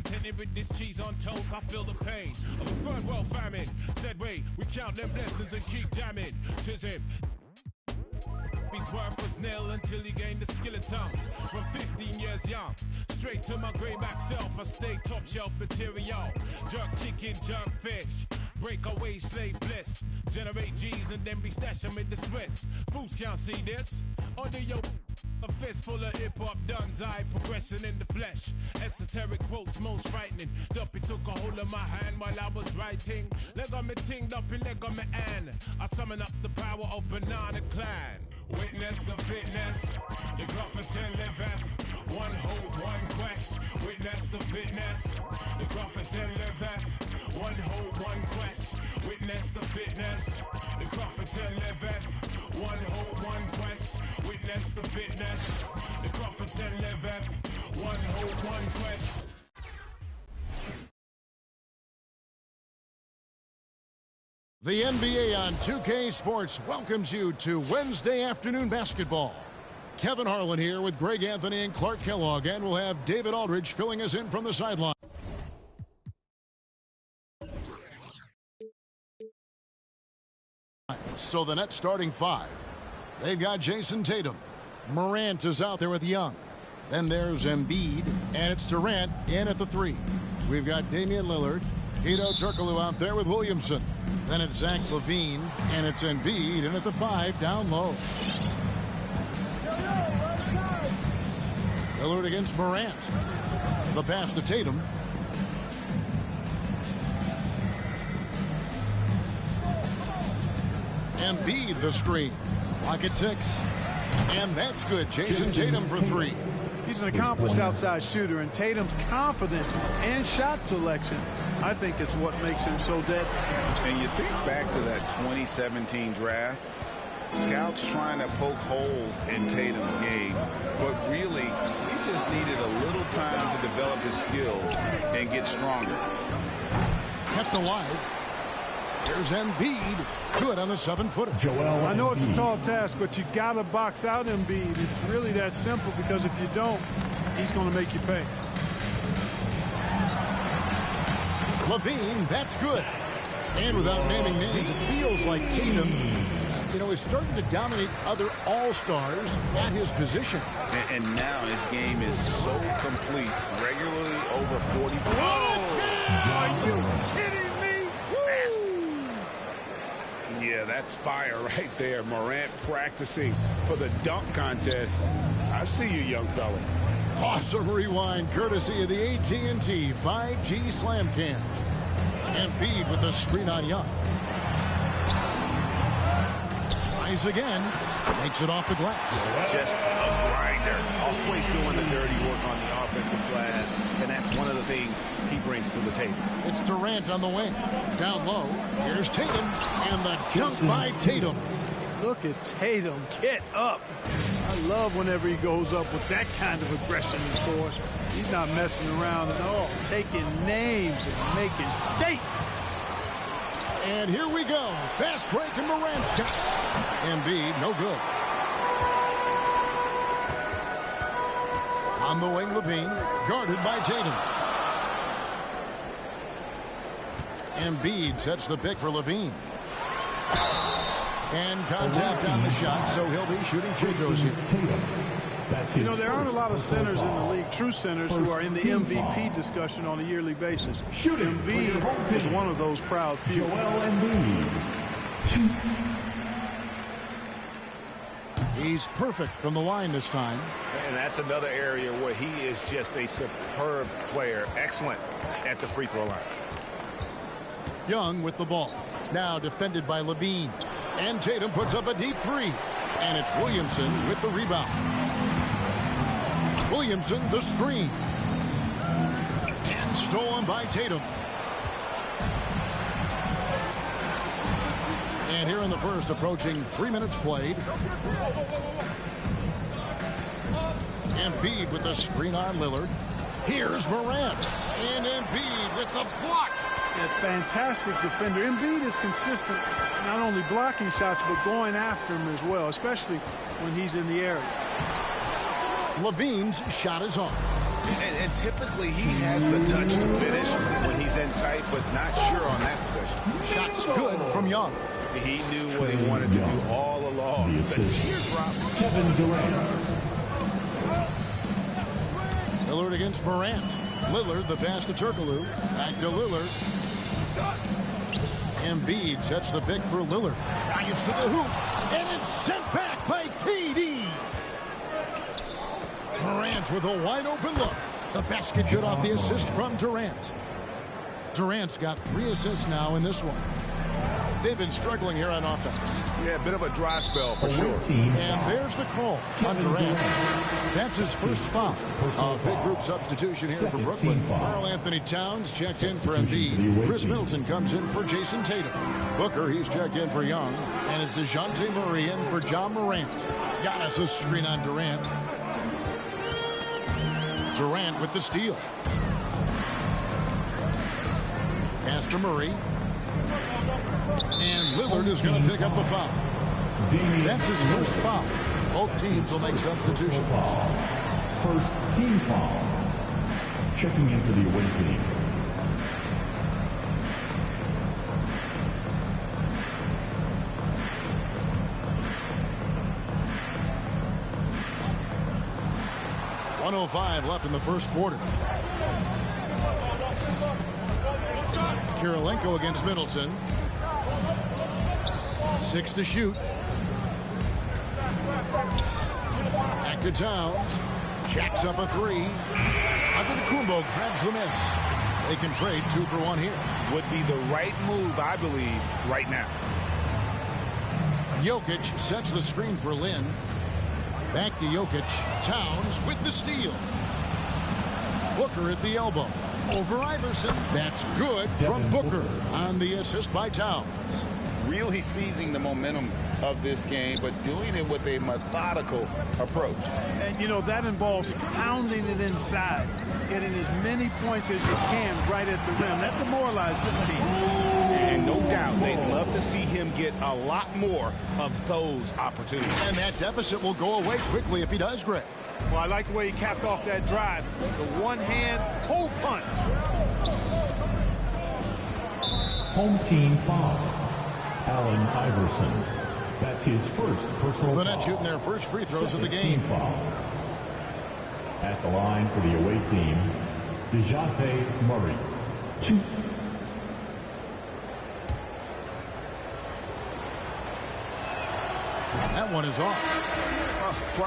Contented with this cheese on toast, I feel the pain of a third world famine. Said wait, we count them blessings and keep jamming. Tis him. His worth was nil until he gained the skill of tongues. From 15 years young, straight to my greyback self, I stay top shelf material. Jerk chicken, jerk fish, break away slave bliss. Generate G's and then be stash them in the Swiss. Fools can't see this. Under your a fist full of hip-hop duns, I progressing in the flesh. Esoteric quotes most frightening. Duppy took a hold of my hand while I was writing. Leg on me ting, Duppy leg on me and I summon up the power of Banana Clan. Witness the fitness, the Gruffington liveth. One hope, one quest. Witness the fitness, the Gruffington liveth. One hope, one quest. Witness the fitness, the Gruffington liveth. One hope, one quest. Witness the fitness, the Gruffington liveth. One hope, one quest. The NBA on 2K Sports welcomes you to Wednesday afternoon basketball. Kevin Harlan here with Greg Anthony and Clark Kellogg, and we'll have David Aldridge filling us in from the sideline. So the Nets starting five. They've got Jason Tatum. Morant is out there with Young. Then there's Embiid, and it's Durant in at the three. We've got Damian Lillard. Hedo Turkoglu out there with Williamson. Then it's Zach LaVine, and it's Embiid in at the five down low. Lillard against Morant. The pass to Tatum. Embiid the screen. Lock at 6. And that's good. Jason Tatum for 3. He's an accomplished outside shooter, and Tatum's confidence and shot selection, I think it's what makes him so deadly. And you think back to that 2017 draft, scouts trying to poke holes in Tatum's game, but really, he just needed a little time to develop his skills and get stronger. Kept alive. There's Embiid. Good on the 7-footer. I know it's a tall task, but you got to box out Embiid. It's really that simple, because if you don't, he's going to make you pay. LaVine, that's good. And without naming names, it feels like Tatum, is starting to dominate other all-stars at his position. And now his game is so complete, regularly over 40 points. Are you kidding me? Yeah, that's fire right there. Morant practicing for the dunk contest. I see you, young fella. Awesome rewind courtesy of the AT&T 5G Slam Cam. Embiid with the screen on Young. Tries again. Makes it off the glass. Just a grinder. Always doing the dirty work on the offensive glass. And that's one of the things he brings to the table. It's Durant on the wing. Down low. Here's Tatum. And the dunk by Tatum. Look at Tatum. Get up. I love whenever he goes up with that kind of aggression and force. He's not messing around at all. Taking names and making statements. And here we go. Fast break in Morant's got Embiid, no good. On the wing, LaVine, guarded by Tatum. Embiid sets the pick for LaVine. And contact on the shot, so he'll be shooting free throws here. You know, there aren't a lot of centers in the league, true centers, who are in the MVP discussion on a yearly basis. Embiid is one of those proud few. He's perfect from the line this time. And that's another area where he is just a superb player. Excellent at the free throw line. Young with the ball. Now defended by LaVine. And Tatum puts up a deep three. And it's Williamson with the rebound. Williamson the screen. And stolen by Tatum. And here in the first, approaching 3 minutes played. Embiid with the screen on Lillard. Here's Morant. And Embiid with the block. A fantastic defender. Embiid is consistent, not only blocking shots, but going after him as well, especially when he's in the area. LaVine's shot is off. And typically he has the touch to finish when he's in tight, but not sure on that possession. Shot's good from Young. He knew what he wanted to do all along. The teardrop. Kevin Durant. Lillard against Morant. Lillard, the pass to Turkoglu. Back to Lillard. Embiid sets the pick for Lillard. Drives to the hoop. And it's sent back by KD. Morant with a wide open look. The basket good off the assist from Durant. Durant's got 3 assists now in this one. They've been struggling here on offense. Yeah, a bit of a dry spell for sure. And there's the call on Durant. That's his first foul. A big group substitution here for Brooklyn. Karl Anthony Towns checked in for Embiid. Chris Middleton comes in for Jason Tatum. Booker, he's checked in for Young. And it's DeJounte Murray in for John Morant. Giannis a screen on Durant. Durant with the steal. Pass to Murray. And Lillard is going to pick up the foul. That's his first foul. Both teams will make substitutions. First team foul. Checking in for the away team. .105 left in the first quarter. Kirilenko against Middleton. 6 to shoot. Back to Towns. Jacks up a 3. Antetokounmpo grabs the miss. They can trade 2 for 1 here. Would be the right move, I believe, right now. Jokic sets the screen for Lin. Back to Jokic. Towns with the steal. Booker at the elbow. Over Iverson. That's good from Booker on the assist by Towns. Really seizing the momentum of this game, but doing it with a methodical approach. And, you know, that involves pounding it inside, getting as many points as you can right at the rim. That demoralizes the team. And no doubt they'd love to see him get a lot more of those opportunities. And that deficit will go away quickly if he does, Greg. Well, I like the way he capped off that drive. The one-hand hole punch. Home team foul. Allen Iverson. That's his first personal The foul. Nets shooting their first free throws of the Second game. team foul. At the line for the away team, DeJounte Murray. 2. That one is off.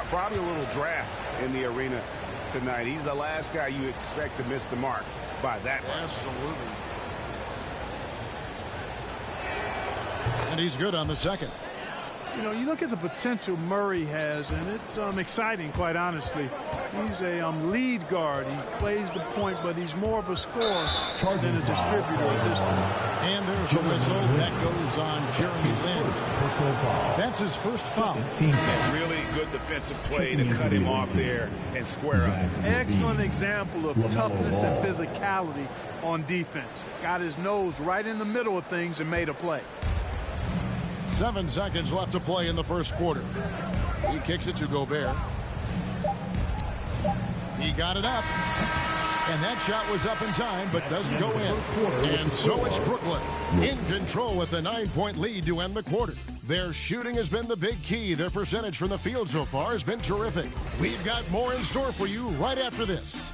Probably a little draft in the arena tonight. He's the last guy you expect to miss the mark by that much. Absolutely. And he's good on the second. You know, you look at the potential Murray has, and it's exciting, quite honestly. He's a lead guard. He plays the point, but he's more of a scorer than a distributor at this point. And there's a whistle that goes on Jeremy Lin. That's his first foul. Really good defensive play to cut him off there and square up. Excellent example of toughness and physicality on defense. Got his nose right in the middle of things and made a play. 7 seconds left to play in the first quarter. He kicks it to Gobert. He got it up. And that shot was up in time, but doesn't go in. And so it's Brooklyn in control with a 9-point lead to end the quarter. Their shooting has been the big key. Their percentage from the field so far has been terrific. We've got more in store for you right after this.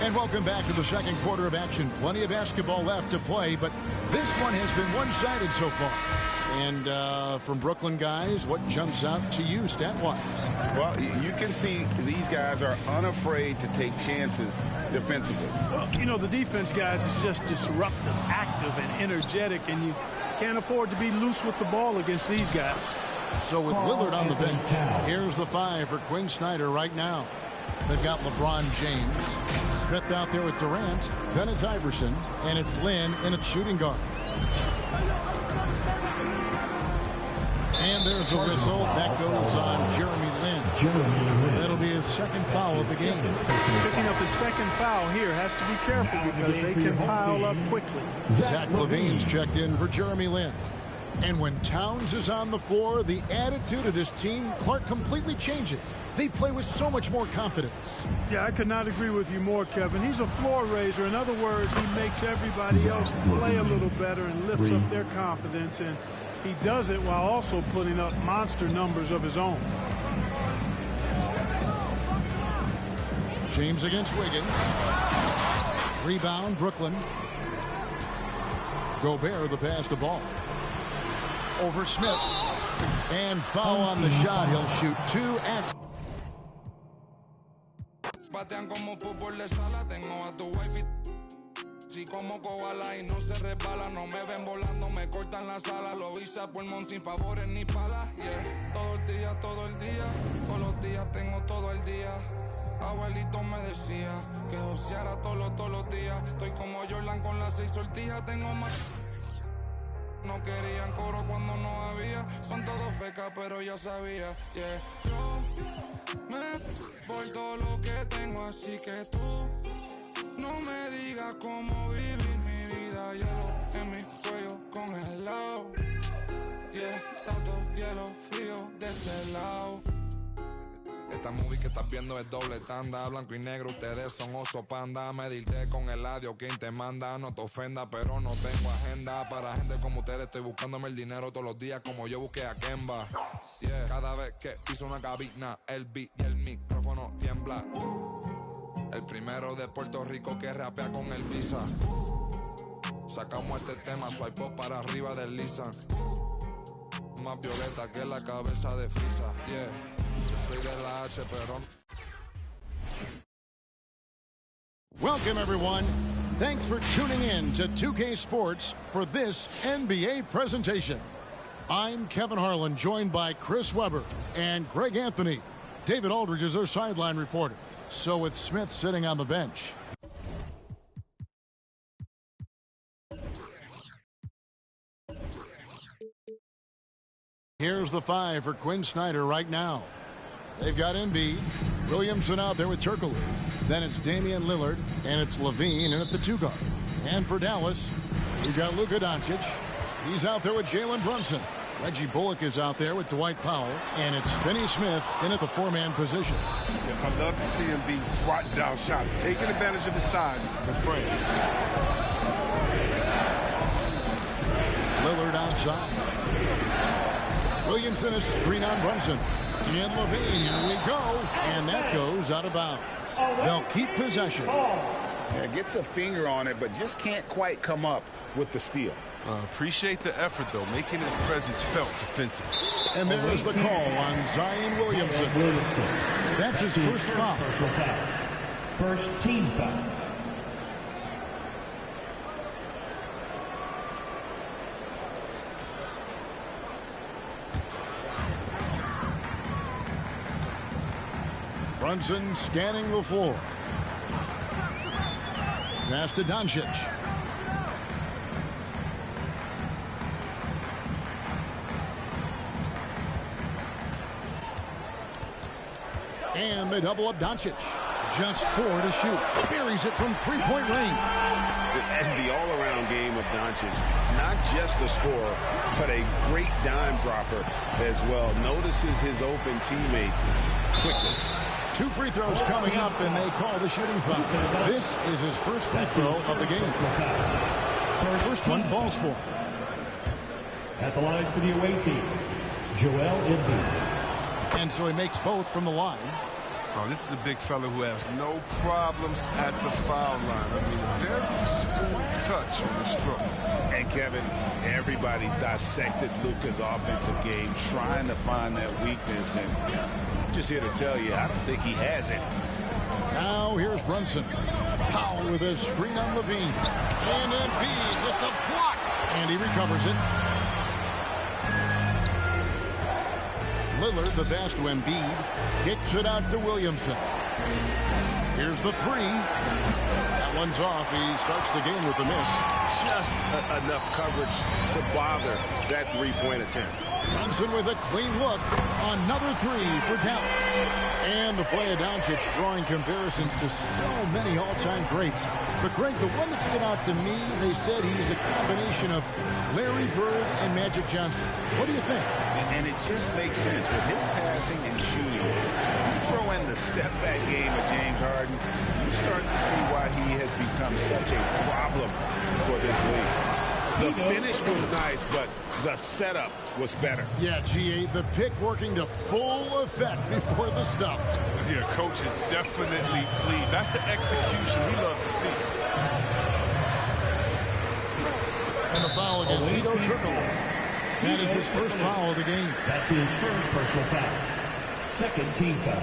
And welcome back to the second quarter of action. Plenty of basketball left to play, but this one has been one-sided so far. And from Brooklyn guys, what jumps out to you stat-wise? Well, you can see these guys are unafraid to take chances defensively. Well, you know, the defense, guys, is just disruptive, active, and energetic, and you can't afford to be loose with the ball against these guys. So with Lillard on the bench, here's the 5 for Quinn Snyder right now. They've got LeBron James. Smith out there with Durant. Then it's Iverson. And it's Lin in a shooting guard. And And there's a whistle. That goes on Jeremy Lin. That'll be his second foul of the game. Picking up his second foul here. Has to be careful because they can pile up quickly. Zach LaVine's checked in for Jeremy Lin. And when Towns is on the floor, the attitude of this team, Clark, completely changes. They play with so much more confidence. Yeah, I could not agree with you more, Kevin. He's a floor raiser. In other words, he makes everybody else play a little better and lifts up their confidence. And he does it while also putting up monster numbers of his own. James against Wiggins. Rebound, Brooklyn. Gobert the pass to Ball. Over Smith. And foul on the shot. He'll shoot 2x. Batean como fútbol de sala, tengo a tu wifi. Si como koala y no se resbala, no me ven volando, me cortan la sala. Lo hice a pulmón sin favores ni palas. Yeah, todo el día, todos los días tengo todo el día. Abuelito me decía que joseara todos los días. Estoy como Jordan con las 6 sortijas, tengo más. No querían coro cuando no había. Son todos fecas, pero ya sabía. Yeah, yo me por todo lo que tengo, así que tú no me digas cómo vivir mi vida. Hielo en mi cuello congelado. Yeah, tanto hielo frío de este lado. Esta movie que estás viendo es doble tanda. Blanco y negro, ustedes son oso panda. Medirte con el audio, quien te manda. No te ofenda, pero no tengo agenda. Para gente como ustedes estoy buscándome el dinero todos los días, como yo busqué a Kemba. Yeah. Cada vez que piso una cabina, el beat y el micrófono tiembla. El primero de Puerto Rico que rapea con el Visa. Sacamos este tema, swipe up para arriba del Lisa. Más violeta que la cabeza de Frisa. Yeah. Welcome, everyone. Thanks for tuning in to 2K Sports for this NBA presentation. I'm Kevin Harlan, joined by Chris Webber and Greg Anthony. David Aldridge is our sideline reporter. So with Smith sitting on the bench. Here's the 5 for Quinn Snyder right now. They've got Embiid, Williamson out there with Turkoglu. Then it's Damian Lillard, and it's LaVine in at the 2 guard. And for Dallas, we've got Luka Doncic. He's out there with Jalen Brunson. Reggie Bullock is out there with Dwight Powell. And it's Finney Smith in at the 4-man position. Yeah, I love to see him be swatting down shots, taking advantage of his size and frame. Lillard outside. Williamson is screen on Brunson. And LaVine, here we go. And that goes out of bounds. They'll keep possession. Yeah, gets a finger on it, but just can't quite come up with the steal. Appreciate the effort, though, making his presence felt defensively. And there's the call on Zion Williamson. That's his first foul. First team foul. Brunson scanning the floor. Pass to Doncic. And they double up Doncic. Just 4 to shoot. Buries it from 3-point range. And the all-around game of Doncic, not just a scorer, but a great dime dropper as well. Notices his open teammates quickly. 2 free throws coming up, and they call the shooting foul. This is his first free throw of the game. First one falls for him. At the line for the away team, Joel Embiid. And so he makes both from the line. Oh, this is a big fella who has no problems at the foul line. I mean, very smooth touch on the stroke. And Kevin, everybody's dissected Luka's offensive game, trying to find that weakness. And I'm just here to tell you, I don't think he has it. Now here's Brunson. Powell with a screen on LaVine. And Embiid with the block. And he recovers it. Lillard, the pass to Embiid, kicks it out to Williamson. Here's the three. That one's off. He starts the game with a miss. Just enough coverage to bother that three-point attempt. Brunson with a clean look. Another three for Dallas. And the play of Doncic drawing comparisons to so many all-time greats. But Greg, the one that stood out to me, they said he's a combination of Larry Bird and Magic Johnson. What do you think? And it just makes sense with his passing and shooting. You throw in the step-back game of James Harden, you start to see why he has become such a problem for this league. The finish was nice, but the setup was better. Yeah, GA, the pick working to full effect before the stuff. Yeah, coach is definitely pleased. That's the execution he loves to see. And the foul against Hedo Turkoglu. That is his first foul of the game. That's his first personal foul. Second team foul.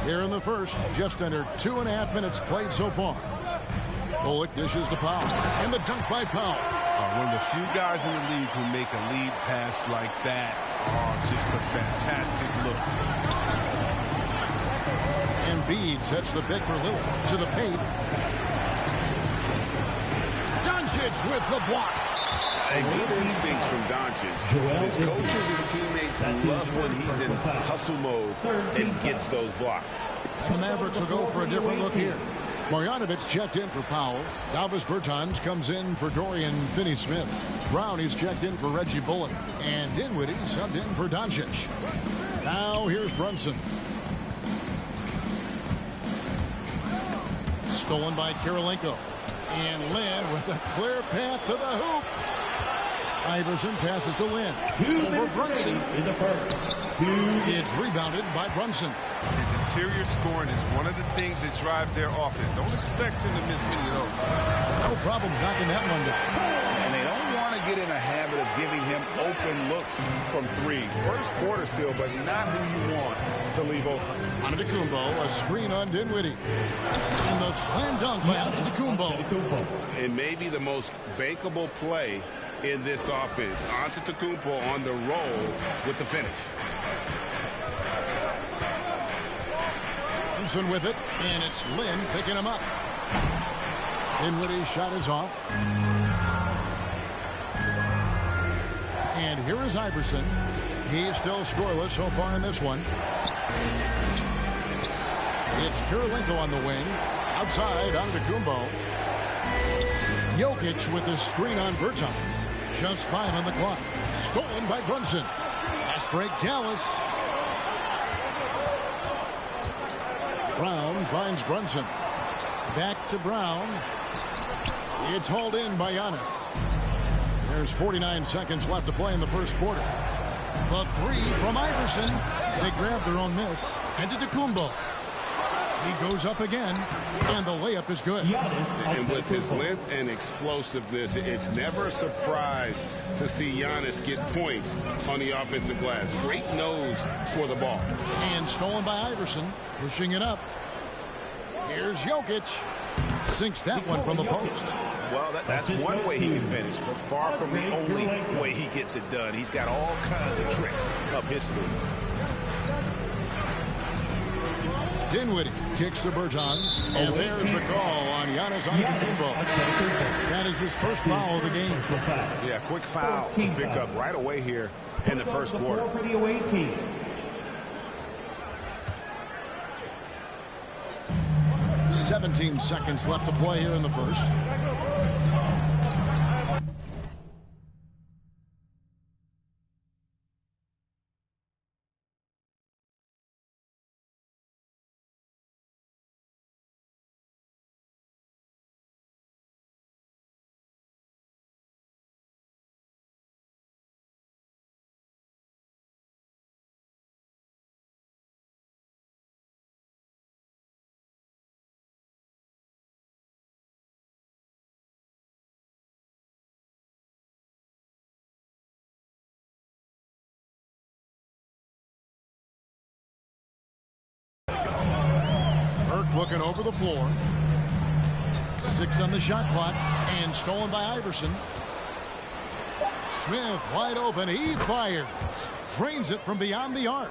Here in the first, just under 2.5 minutes played so far. Bullock dishes to Powell. And the dunk by Powell. One of the few guys in the league who make a lead pass like that. Oh, just a fantastic look. Embiid sets the pick for Lillard to the paint. Doncic with the block. Good instincts from Doncic. His coaches and teammates love when he's in hustle mode and gets those blocks. And the Mavericks will go for a different look here. Marjanovic checked in for Powell. Davis Bertans comes in for Dorian Finney-Smith. Brown is checked in for Reggie Bullock. And Dinwiddie subbed in for Doncic. Now here's Brunson. Stolen by Kirilenko. And Lin with a clear path to the hoop. Iverson passes to Lin. Over Brunson. In the first. It's rebounded by Brunson. His interior scoring is one of the things that drives their offense. Don't expect him to miss many of those. No problem knocking that one down. And they don't want to get in a habit of giving him open looks from three. First quarter still, but not who you want to leave open. Antetokounmpo, a screen on Dinwiddie. And the slam dunk by Antetokounmpo. And maybe the most bankable play in this offense. Antetokounmpo on the roll with the finish. Brunson with it, and it's Lin picking him up. Dinwiddie's shot is off. And here is Iverson. He's still scoreless so far in this one. It's Kirilenko on the wing. Outside, Antetokounmpo. Jokic with the screen on Bertans. Just 5 on the clock. Stolen by Brunson. Fast break, Dallas. Brown finds Brunson. Back to Brown. It's hauled in by Giannis. There's 49 seconds left to play in the first quarter. The three from Iverson. They grab their own miss. Antetokounmpo. He goes up again, and the layup is good. And with his length and explosiveness, it's never a surprise to see Giannis get points on the offensive glass. Great nose for the ball. And stolen by Iverson, pushing it up. Here's Jokic. Sinks that one from the post. Well, that's one way he can finish, but far from the only way he gets it done. He's got all kinds of tricks up his sleeve. Dinwiddie kicks to Bertans, and there's the call on Giannis Antetokounmpo. That is his first foul of the game. Yeah, quick foul to pick up right away here in the first quarter. For the away team. 17 seconds left to play here in the first. Looking over the floor. 6 on the shot clock, and stolen by Iverson. Smith wide open. He fires. Drains it from beyond the arc.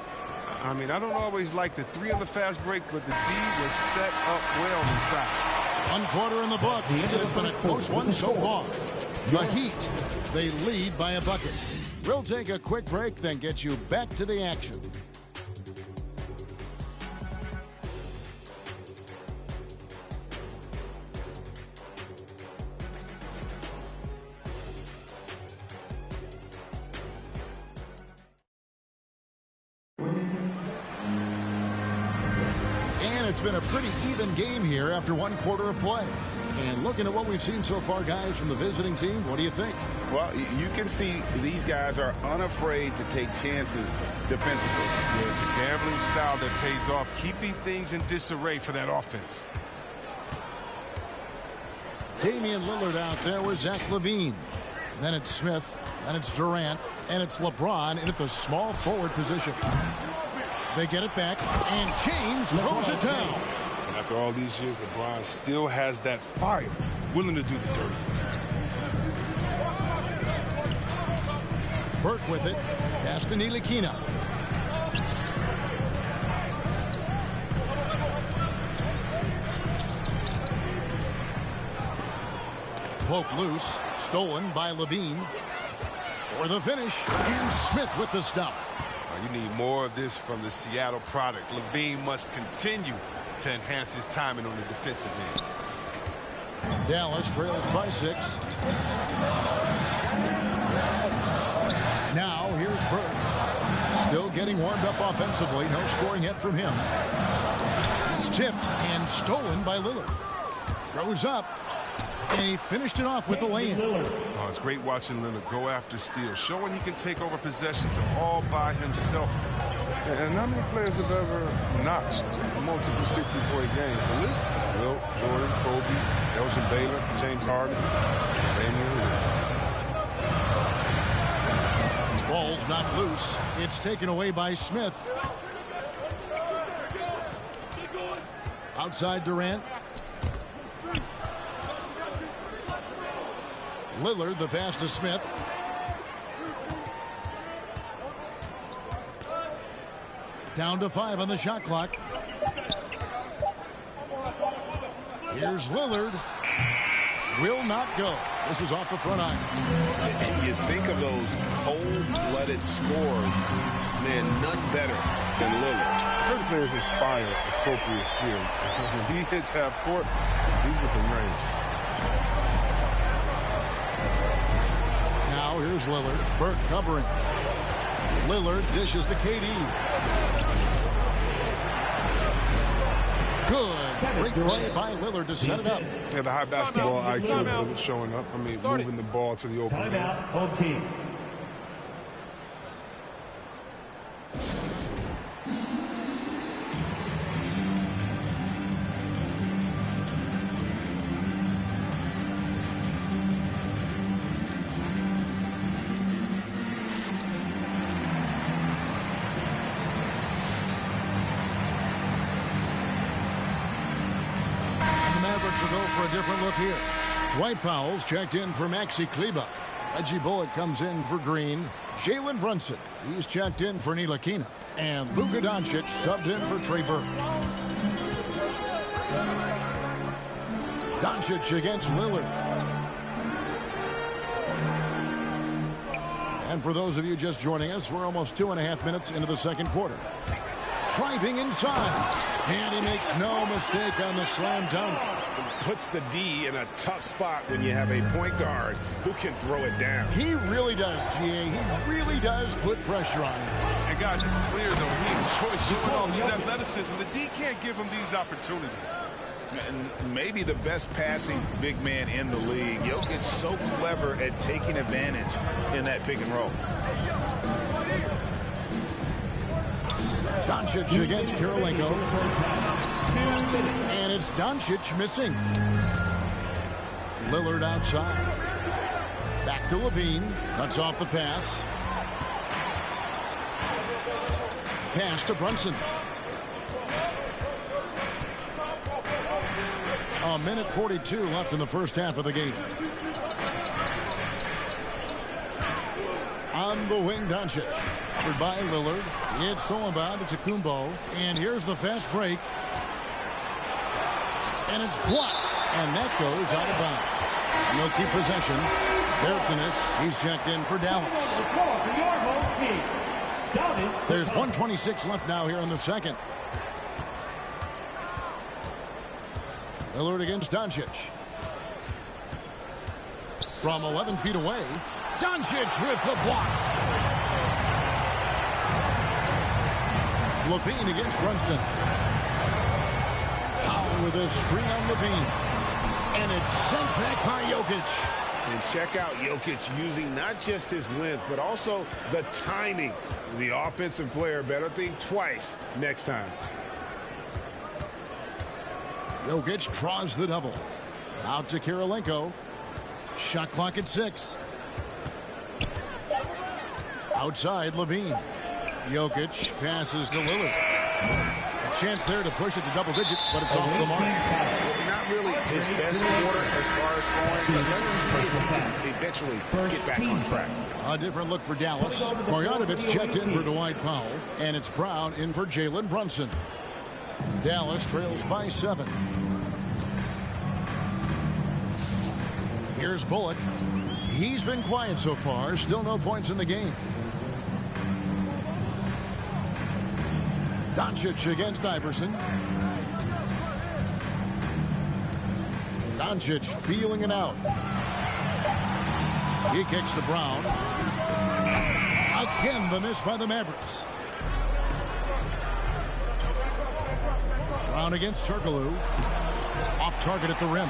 I mean, I don't always like the 3 on the fast break, but the D was set up well inside. 1 quarter in the books, and it's been a close one so far. The Heat, they lead by a bucket. We'll take a quick break, then get you back to the action. It's been a pretty even game here after 1 quarter of play. And looking at what we've seen so far, guys, from the visiting team, what do you think? Well, you can see these guys are unafraid to take chances defensively. Yeah, it's a gambling style that pays off, keeping things in disarray for that offense. Damian Lillard out there with Zach LaVine. Then it's Smith, then it's Durant, and it's LeBron in at the small forward position. They get it back, and James throws it down. And after all these years, LeBron still has that fire, willing to do the dirty. Burke with it. Pass to Ntilikina. Poke loose. Stolen by LaVine. For the finish, and Smith with the stuff. You need more of this from the Seattle product. LaVine must continue to enhance his timing on the defensive end. Dallas trails by 6. Now here's Burke. Still getting warmed up offensively. No scoring yet from him. It's tipped and stolen by Lillard. Goes up. And he finished it off with the lay-in. Oh, it's great watching Lillard go after steals, showing he can take over possessions all by himself. And how many players have ever notched multiple 60-point games? The list: Wilt, Jordan, Kobe, Elgin Baylor, James Harden, Damian Lillard. Ball's not loose. It's taken away by Smith. Outside Durant. Lillard, the pass to Smith. Down to 5 on the shot clock. Here's Lillard. Will not go. This is off the front iron. And you think of those cold-blooded scores, man, none better than Lillard. Certain players inspire appropriate fear. When he hits half court, he's within range. Now here's Lillard. Burke covering. Lillard dishes to KD. Good. Great play by Lillard to set it up. Yeah, the high basketball IQ is showing up. I mean, moving the ball to the open. Timeout, home team. Will go for a different look here. Dwight Powell's checked in for Maxi Kleber. Reggie Bullock comes in for Green. Jalen Brunson, he's checked in for Ntilikina. And Luka Doncic subbed in for Trey Burke. Doncic against Lillard. And for those of you just joining us, we're almost 2.5 minutes into the second quarter. Driving inside. And he makes no mistake on the slam dunk. Puts the D in a tough spot when you have a point guard who can throw it down. He really does, GA. He really does put pressure on him. And guys, it's clear, though, he enjoys showing all these athleticism. The D can't give him these opportunities. And maybe the best passing big man in the league. Jokic so clever at taking advantage in that pick and roll. Doncic against Karolinko. And it's Doncic missing. Lillard outside. Back to LaVine. Cuts off the pass. Pass to Brunson. A minute 42 left in the first half of the game. On the wing, Doncic. Covered by Lillard. It's Solomon to Kumbo. And here's the fast break. And it's blocked. And that goes out of bounds. And they'll keep possession. Bertans, he's checked in for Dallas. There's 1:26 left now here in the second. Lillard against Doncic. From 11 feet away, Doncic with the block. LaVine against Brunson. Powell with a screen on LaVine. And it's sent back by Jokic. And check out Jokic using not just his length, but also the timing. The offensive player better think twice next time. Jokic draws the double. Out to Kirilenko. Shot clock at 6. Outside, LaVine. Jokic passes to Lillard. A chance there to push it to double digits, but it's off the mark. Not really his best quarter as far as scoring, but let's see if he can eventually get back on track. A different look for Dallas. Marjanovic checked in for Dwight Powell, and it's Brown in for Jalen Brunson. Dallas trails by 7. Here's Bullock. He's been quiet so far. Still no points in the game. Doncic against Iverson. Doncic feeling it out. He kicks to Brown. Again, the miss by the Mavericks. Brown against Turkoglu. Off target at the rim.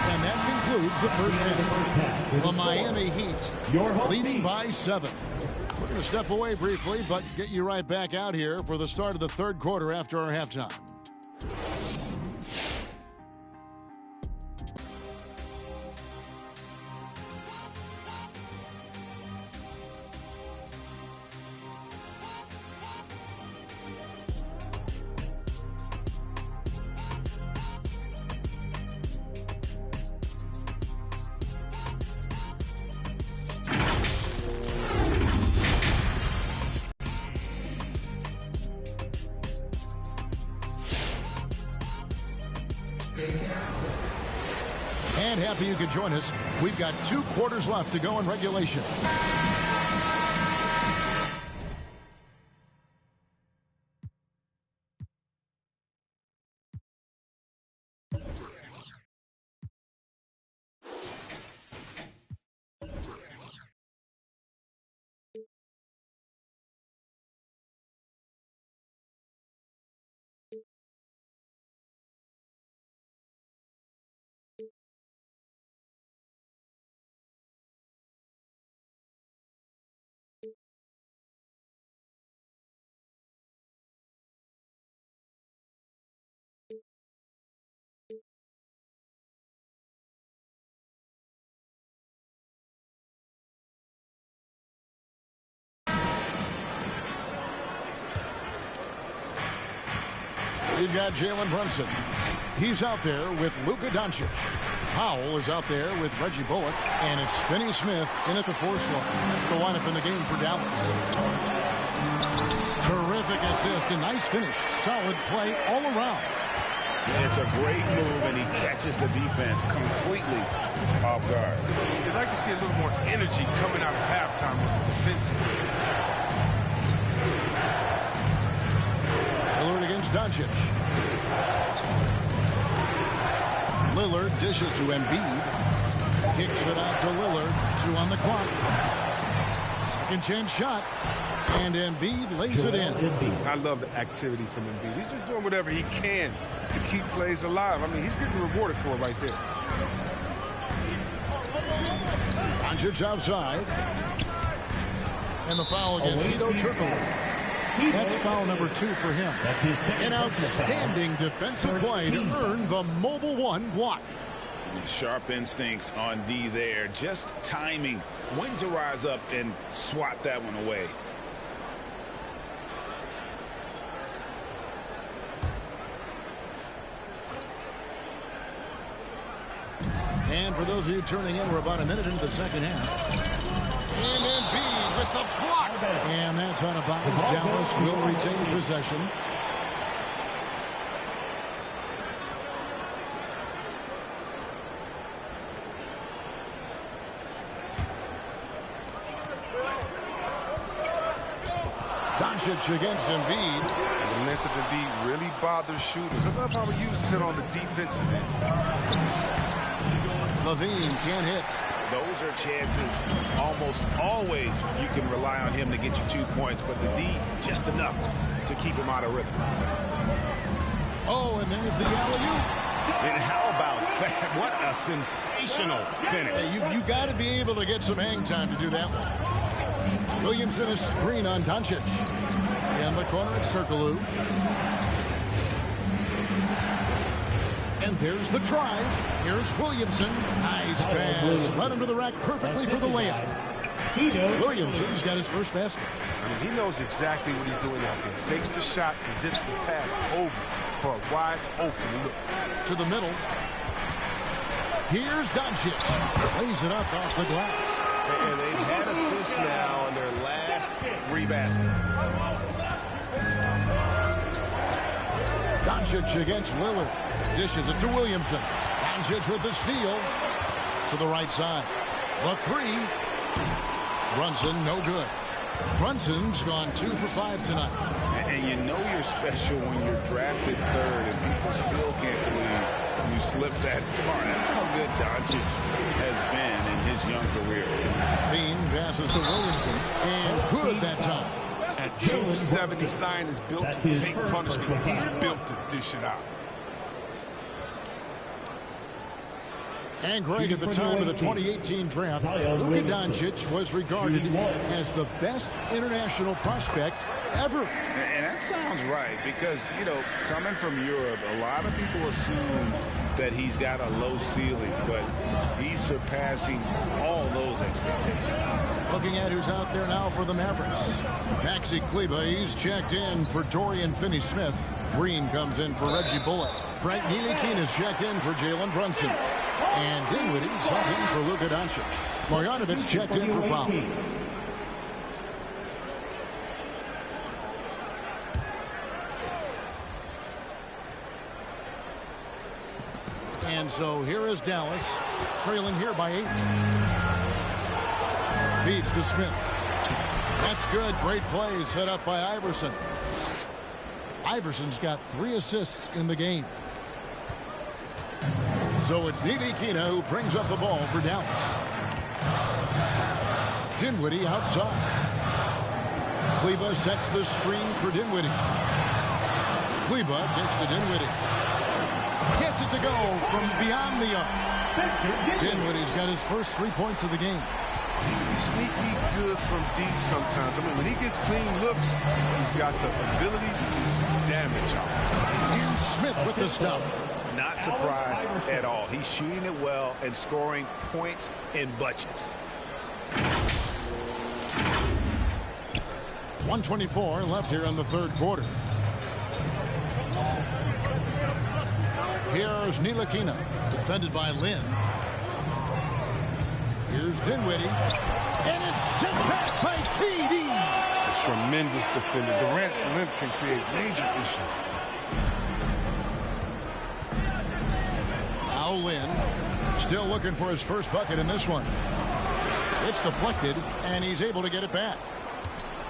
And that concludes the first half. The Miami Heat leading by 7. We're going to step away briefly, but get you right back out here for the start of the third quarter after our halftime. And happy you could join us. We've got 2 quarters left to go in regulation. We've got Jalen Brunson. He's out there with Luka Doncic. Powell is out there with Reggie Bullock. And it's Finney Smith in at the 4 slot. That's the lineup in the game for Dallas. Terrific assist. A nice finish. Solid play all around. It's a great move, and he catches the defense completely off guard. You'd like to see a little more energy coming out of halftime with the defensive. Lillard against Doncic. Lillard dishes to Embiid. Kicks it out to Lillard. 2 on the clock. Second chance shot. And Embiid lays it in. I love the activity from Embiid. He's just doing whatever he can to keep plays alive. I mean, he's getting rewarded for it right there. Doncic outside. And the foul against Hedo Turkoglu. That's foul number 2 for him. An outstanding defensive play to earn the Mobile One block. Sharp instincts on D there. Just timing when to rise up and swat that one away. And for those of you turning in, we're about a minute into the second half. And Embiid with the block. And that's out of bounds. Dallas will retain possession. Doncic against Embiid. And the length of Embiid really bothers shooters. I love how he uses it on the defensive end. Levine can't hit. Those are chances almost always you can rely on him to get you 2 points, but the D just enough to keep him out of rhythm. Oh, and there's the alley-oop. And how about that? What a sensational finish. Hey, you got to be able to get some hang time to do that one. Williamson is screen on Doncic. In the corner, it's Turkoglu. And there's the drive. Here's Williamson. Nice pass. Led him to the rack perfectly for the layup. Williamson's got his first basket. I mean, he knows exactly what he's doing out there. Fakes the shot and zips the pass over for a wide open look. To the middle. Here's Doncic. Lays it up off the glass. And they've had assists now on their last 3 baskets. Doncic against Lillard. Dishes it to Williamson. Doncic with the steal. To the right side. The 3. Brunson, no good. Brunson's gone 2 for 5 tonight. And you know you're special when you're drafted 3rd and people still can't believe you slipped that far. That's how good Doncic has been in his young career. Bean passes to Williamson. And good that time. At 270, Zion is built to take punishment. He's built to dish it out. And Greg, at the time of the 2018 draft, Luka Doncic was regarded as the best international prospect ever. And that sounds right because, you know, coming from Europe, a lot of people assume that he's got a low ceiling, but he's surpassing all those expectations. Looking at who's out there now for the Mavericks. Maxi Kleber, he's checked in for Dorian Finney-Smith. Green comes in for Reggie Bullock. Frank Ntilikina's checked in for Jalen Brunson. And Dinwiddie's up in for Luka Doncic. Marjanovic checked in for Powell. And so here is Dallas, trailing here by 8. Feeds to Smith. That's good. Great play set up by Iverson. Iverson's got 3 assists in the game. So it's Ntilikina who brings up the ball for Dallas. Dinwiddie outside. Kleber sets the screen for Dinwiddie. Kleber gets to Dinwiddie. Gets it to go from beyond the arc. Dinwiddie's got his first 3 points of the game. Sneaky good from deep sometimes. I mean, when he gets clean looks, he's got the ability to do some damage out there. And Smith with the stuff. Not surprised at all. He's shooting it well and scoring points in bunches. 1:24 left here in the 3rd quarter. Here's Ntilikina, defended by Lynn. Here's Dinwiddie. And it's sent back by KD. A tremendous defender. Durant's length can create major issues. Now Lynn, still looking for his first bucket in this one. It's deflected, and he's able to get it back.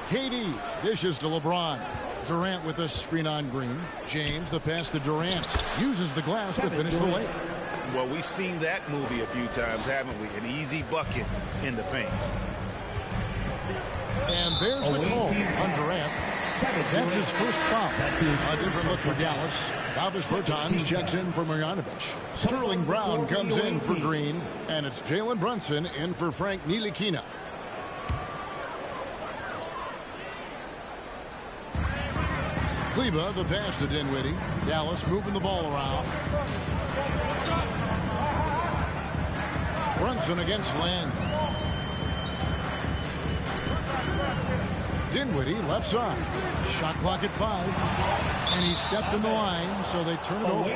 KD dishes to LeBron. Durant with a screen on Green. James, the pass to Durant. Uses the glass to finish the layup. Well, we've seen that movie a few times, haven't we? An easy bucket in the paint. And there's the call on Durant. That's his first foul. A different look for Dallas. Davis Bertans checks in for Marjanovic. Sterling Brown comes in for Green. And it's Jalen Brunson in for Frank Ntilikina. Kleber, the pass to Dinwiddie. Dallas moving the ball around. Brunson against Lynn. Dinwiddie left side. Shot clock at 5. And he stepped in the line, so they turn it over.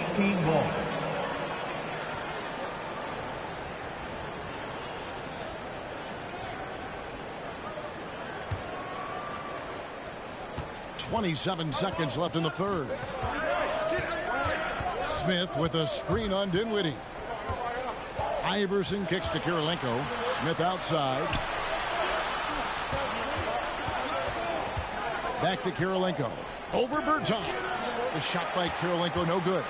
27 seconds left in the third. Smith with a screen on Dinwiddie. Iverson kicks to Kirilenko. Smith outside. Back to Kirilenko. Over Bertans. The shot by Kirilenko, no good.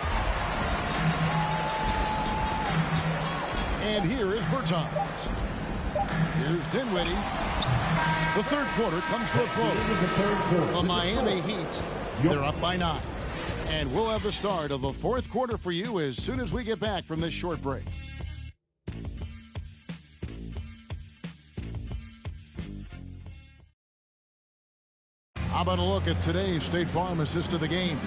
And here is Bertans. Here's Dinwiddie. The third quarter comes to a close. The Miami Heat, they're up by 9. And we'll have the start of the fourth quarter for you as soon as we get back from this short break. How about a look at today's State Farm assist of the game?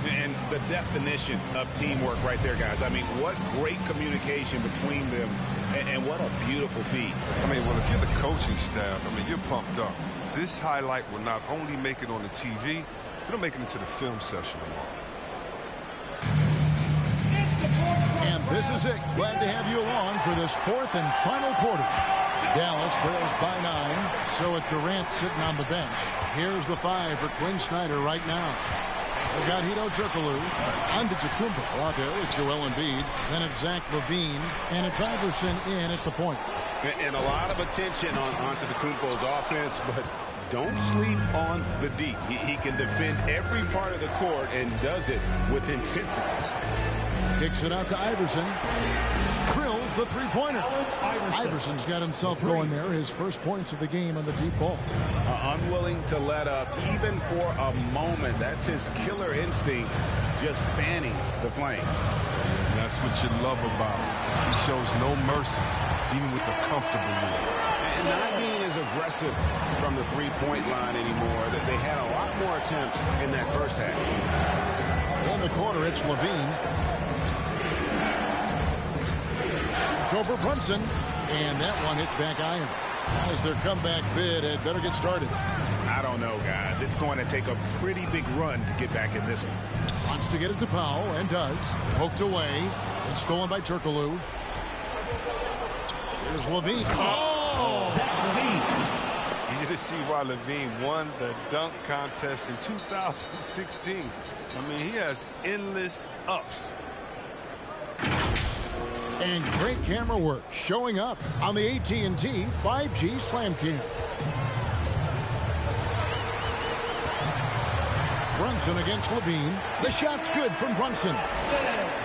And the definition of teamwork right there, guys. I mean, what great communication between them, and what a beautiful feat. I mean, well, if you're the coaching staff, I mean, you're pumped up. This highlight will not only make it on the TV, it'll make it into the film session tomorrow. And this is it. Glad to have you along for this fourth and final quarter. Dallas trails by 9. So with Durant sitting on the bench. Here's the 5 for Quinn Snyder right now. We've got Hedo Turkoglu, Antetokounmpo out there with Joel Embiid. Then it's Zach LaVine, and it's Iverson in at the point. And a lot of attention on Antetokounmpo's offense, but don't sleep on the D. He can defend every part of the court and does it with intensity. Kicks it out to Iverson. Drills the three-pointer. Iverson's got himself going there. His first points of the game on the deep ball. Unwilling to let up even for a moment. That's his killer instinct, just fanning the flame. And that's what you love about him. He shows no mercy, even with the comfortable lead. And not being as aggressive from the three-point line anymore. That they had a lot more attempts in that first half. In the corner, it's LaVine. Over Brunson, and that one hits back iron. As their comeback bid had better get started. I don't know, guys. It's going to take a pretty big run to get back in this one. Wants to get it to Powell, and does. Poked away. It's stolen by Turkoglu. Here's LaVine. Oh! Easy to see why LaVine won the dunk contest in 2016. I mean, he has endless ups. And great camera work showing up on the AT&T 5G Slam Cam. Brunson against LaVine. The shot's good from Brunson.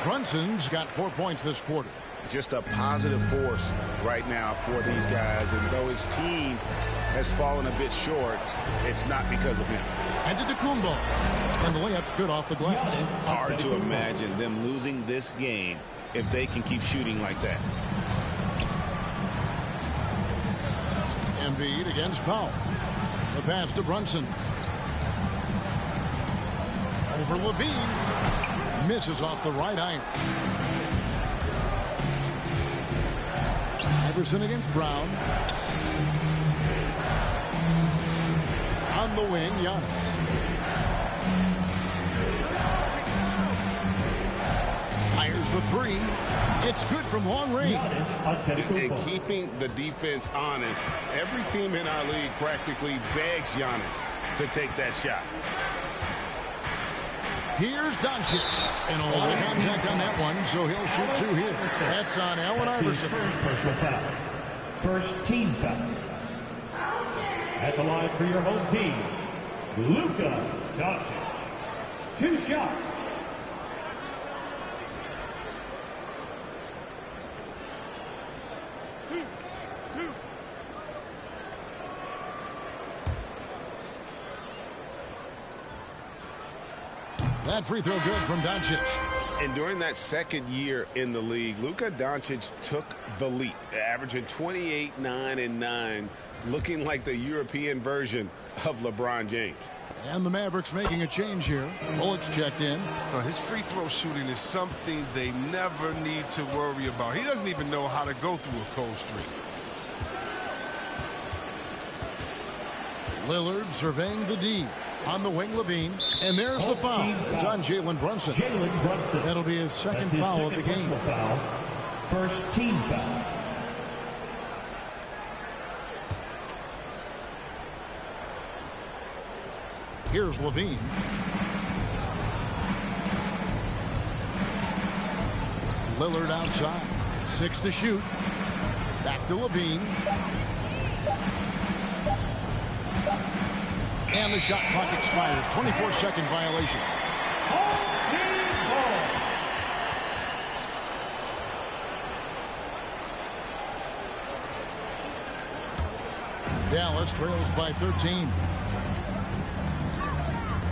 Brunson's got 4 points this quarter. Just a positive force right now for these guys. And though his team has fallen a bit short, it's not because of him. Antetokounmpo. And the layup's good off the glass. Hard to imagine them losing this game if they can keep shooting like that. Embiid against Powell. The pass to Brunson. Over LaVine. Misses off the right iron. Iverson against Brown. On the wing, Giannis. Fires the three. It's good from long range. And keeping the defense honest, every team in our league practically begs Giannis to take that shot. Here's Doncic. And a lot of contact on that one, so he'll shoot 2 here. That's on Allen Iverson. First personal foul. First team foul. At the line for your home team, Luka Doncic. 2 shots. That free throw good from Doncic. And during that second year in the league, Luka Doncic took the leap, averaging 28, 9, and 9, looking like the European version of LeBron James. And the Mavericks making a change here. Bullock's checked in. His free throw shooting is something they never need to worry about. He doesn't even know how to go through a cold streak. Lillard surveying the D. On the wing, LaVine. And there's the foul. It's on Jalen Brunson. That'll be his second foul of the game. Foul. First team foul. Here's Levine. Lillard outside. 6 to shoot. Back to Levine. And the shot clock expires. 24-second violation. Dallas trails by 13.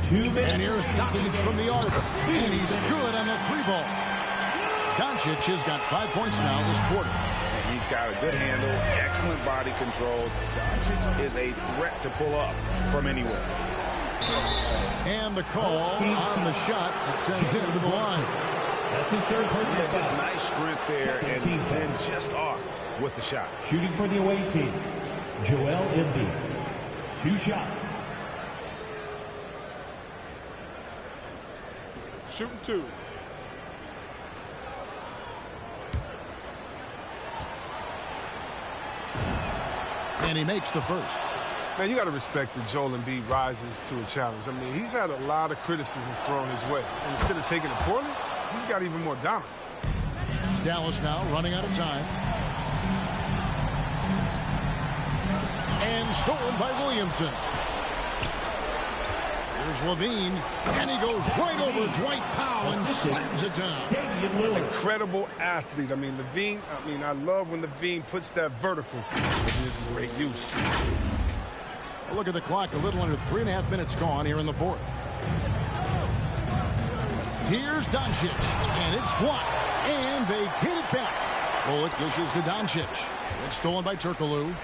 2 minutes. And here's Doncic from the arc. And he's good on the 3-ball. Doncic has got 5 points now this quarter. And he's got a good handle, excellent body control. Doncic is a threat to pull up from anywhere. And the call on the shot that sends him to the line. That's his third personal Yeah, just foul. nice strength there and then just off with the shot. Shooting for the away team, Joel Embiid. 2 shots. Shooting 2. And he makes the first. Man, you got to respect that Joel Embiid rises to a challenge. I mean, he's had a lot of criticisms thrown his way. And instead of taking it poorly, he's got even more dominant. Dallas now running out of time. And stolen by Williamson. Here's Levine. And he goes right over Dwight Powell and slams it down. Incredible athlete. I mean, Levine, I love when Levine puts that vertical. It's great use. Look at the clock. A little under 3.5 minutes gone here in the fourth. Here's Doncic. And it's blocked. And they get it back. Bullock dishes to Doncic. It's stolen by Turkoglu.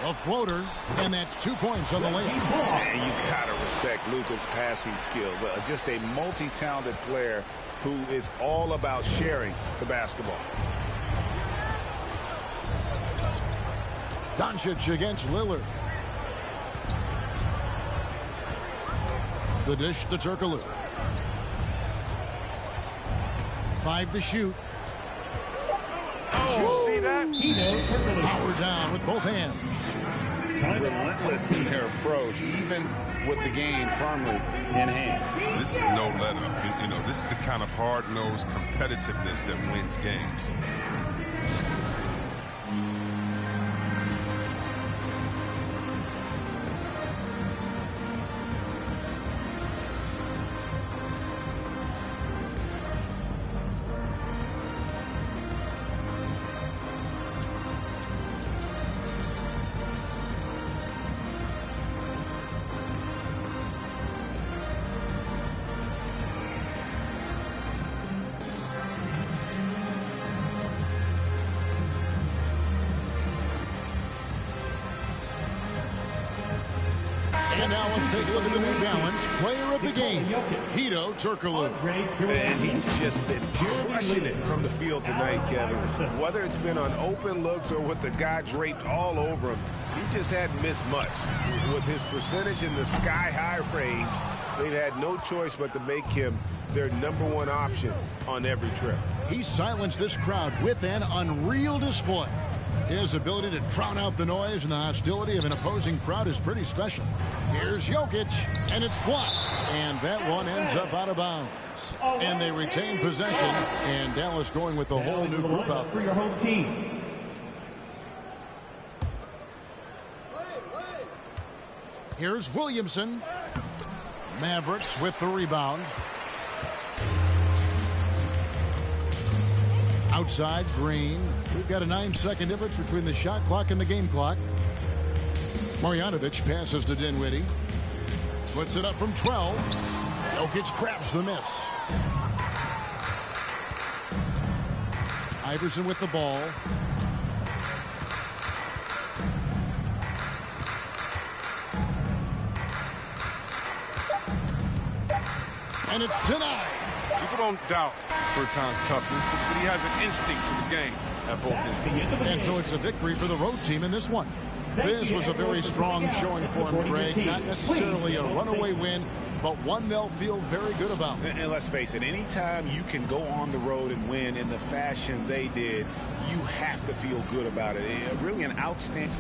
A floater, and that's 2 points on the lane. And you gotta respect Luka's passing skills. Just a multi-talented player who is all about sharing the basketball. Doncic against Lillard. The dish to Turkoglu. 5 to shoot. Oh, see that? Power down with both hands. Relentless in their approach, even with the game firmly in hand. This is no let-up. You know, this is the kind of hard-nosed competitiveness that wins games. And now let's take a look at the New Balance player of the game, Hedo Turkoglu. And he's just been crushing it from the field tonight, Kevin. Whether it's been on open looks or with the guy draped all over him, he just hadn't missed much. With his percentage in the sky-high range, they've had no choice but to make him their #1 option on every trip. He silenced this crowd with an unreal display. His ability to drown out the noise and the hostility of an opposing crowd is pretty special. Here's Jokic, and it's blocked. And that one ends up out of bounds. And they retain possession, and Dallas going with the whole new group out there. For your home team. Here's Williamson. Mavericks with the rebound. Outside, Green. We've got a 9-second difference between the shot clock and the game clock. Marjanovic passes to Dinwiddie. Puts it up from 12. Jokic grabs the miss. Iverson with the ball. And it's denied. People don't doubt Bertan's toughness, but he has an instinct for the game at both ends. And so it's a victory for the road team in this one. This was a very strong showing for him, Greg. Not necessarily a runaway win, but one they'll feel very good about. And let's face it, anytime you can go on the road and win in the fashion they did, you have to feel good about it. Really an outstanding...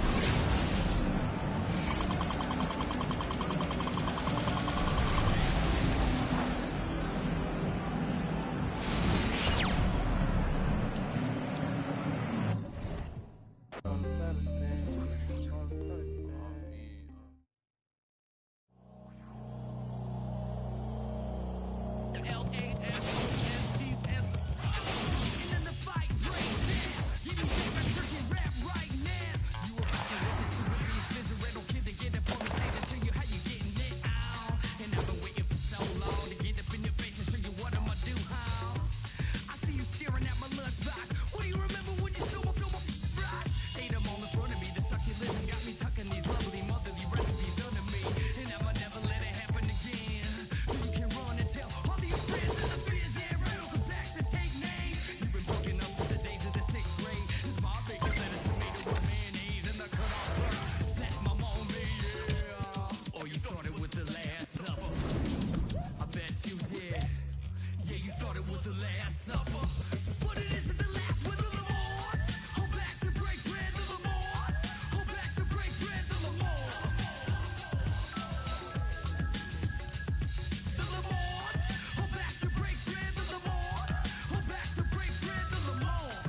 was the Last Supper, but it isn't the last with the Lamars. Hold back to break bread, the Lamars. Hold back to break bread, the Lamars. The Lamars. Hold back to break bread, the Lamars. Hold back to break bread, the Lamars.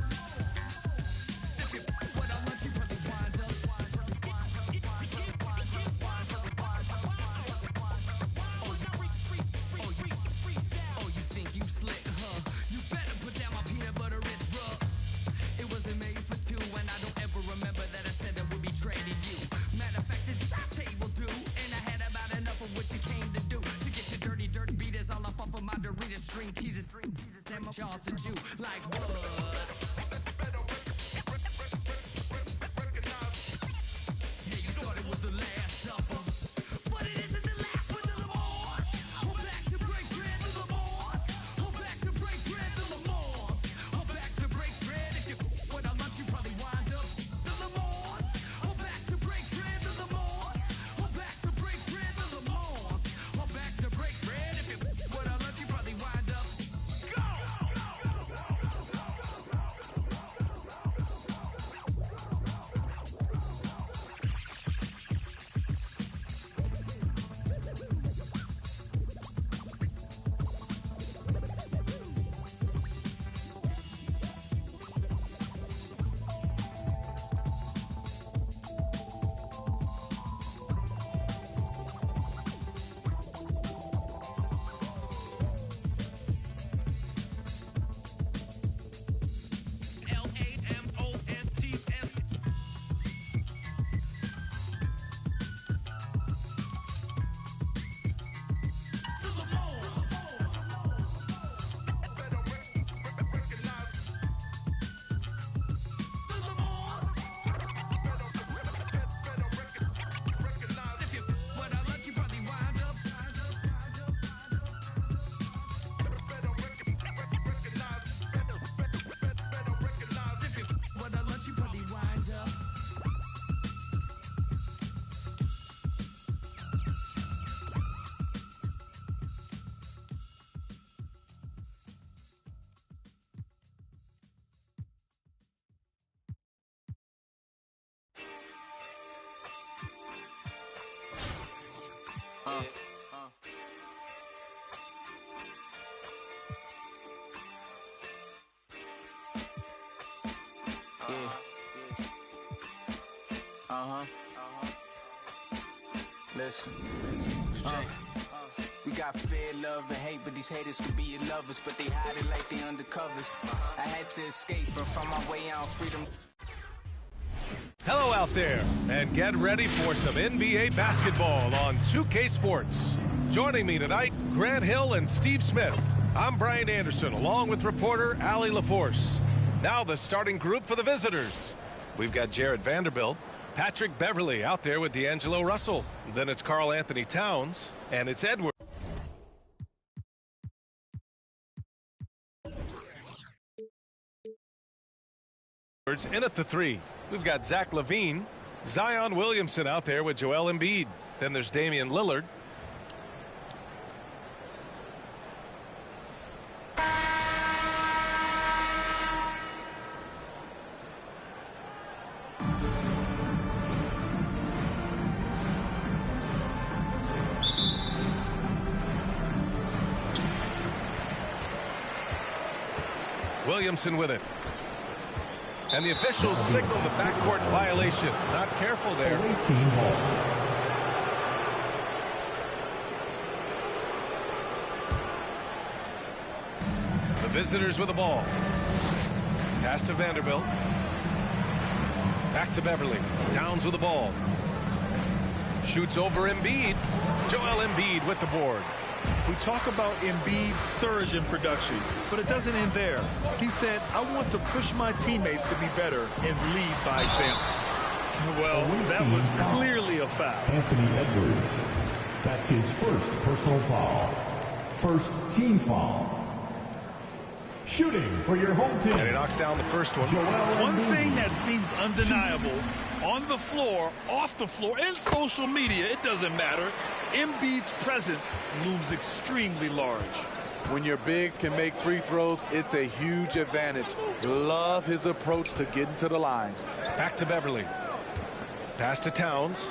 If you what I lunch, you probably wind up. Oh, you think you slick, huh? You better put down my peanut butter wrist, bruh. It wasn't made for two, and I don't ever remember that I said I would be trading you. Matter of fact, this is our table, do. And I had about enough of what you came to do. To get your dirty, dirty beaters all up off of my Doritos, string cheeses, and my Charleston Jew. Like what? Yeah, you thought it was the Last Supper, but it isn't the last with the Lamars. Hold back to break bread, the Lamars. Hold back to break bread, the Lamars. Hold back to break bread. If you went on lunch, you probably wind up. The Lamars. Hold back to break bread, the Lamars. Hold back to break bread, the Lamars. Hold back to break bread. If you went on lunch, you probably wind up. Go! L-A-M-O-S-T-S. The Lamars. The Lamars. If you went on lunch, you probably wind up. If you went on lunch, you probably wind up. Listen, we got fear, love, and hate, but these haters could be your lovers, but they hide it like they undercovers. I had to escape and from my way out, freedom. Hello out there, and get ready for some NBA basketball on 2K Sports. Joining me tonight, Grant Hill and Steve Smith. I'm Brian Anderson, along with reporter Allie LaForce. Now the starting group for the visitors. We've got Jared Vanderbilt, Patrick Beverly out there with D'Angelo Russell. Then it's Karl Anthony Towns, and it's Edwards. In at the three, we've got Zach LaVine, Zion Williamson out there with Joel Embiid. Then there's Damian Lillard. Williamson with it. And the officials signal the backcourt violation. Not careful there. The visitors with the ball. Pass to Vanderbilt. Back to Beverly. Towns with the ball. Shoots over Embiid. Joel Embiid with the board. We talk about Embiid's surge in production, but it doesn't end there. He said, I want to push my teammates to be better and lead by example. Well, that was clearly a foul. Anthony Edwards. That's his first personal foul. First team foul. Shooting for your home team. And he knocks down the first one. One thing that seems undeniable, on the floor, off the floor, and social media, it doesn't matter. Embiid's presence looms extremely large. When your bigs can make free throws, it's a huge advantage. Love his approach to getting to the line. Back to Beverly. Pass to Towns.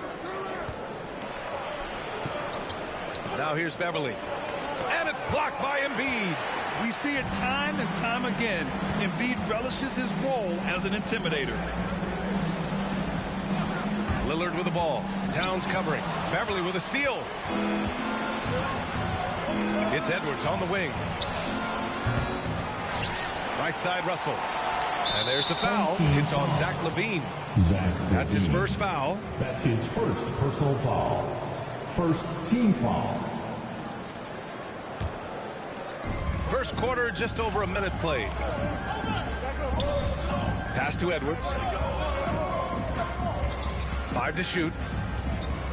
Now here's Beverly. And it's blocked by Embiid. We see it time and time again. Embiid relishes his role as an intimidator. Lillard with the ball. Towns covering. Beverly with a steal. It's Edwards on the wing. Right side Russell. And there's the foul. It's on Zach LaVine. That's his first foul. That's his first personal foul. First team foul. First quarter, just over a minute played. Pass to Edwards. 5 to shoot.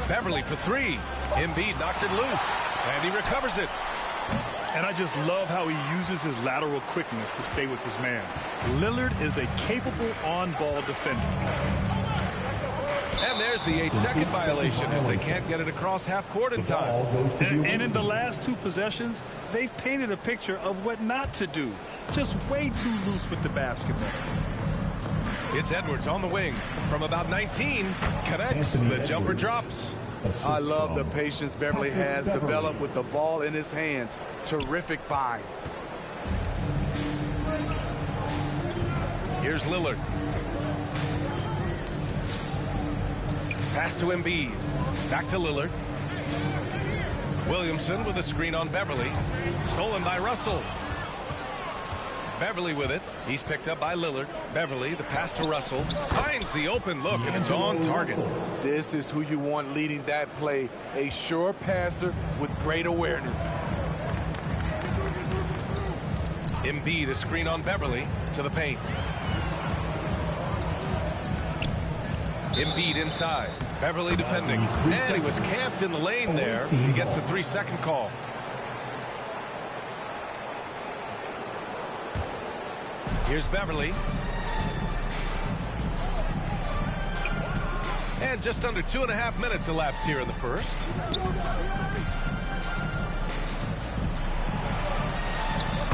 Beverly for 3. Embiid knocks it loose, and he recovers it. And I just love how he uses his lateral quickness to stay with his man. Lillard is a capable on-ball defender. And there's the 8-second violation as they can't get it across half court in time. And in the last 2 possessions, they've painted a picture of what not to do. Just way too loose with the basketball. It's Edwards on the wing. From about 19, connects. The jumper drops. I love the patience Beverly has developed with the ball in his hands. Terrific find. Here's Lillard. Pass to Embiid. Back to Lillard. Williamson with a screen on Beverly. Stolen by Russell. Beverly with it. He's picked up by Lillard. Beverly, the pass to Russell. Finds the open look, and it's on target. This is who you want leading that play. A sure passer with great awareness. Embiid, a screen on Beverly to the paint. Embiid inside. Beverly defending. And he was camped in the lane there. He gets a 3-second call. Here's Beverly. And just under 2.5 minutes elapsed here in the first.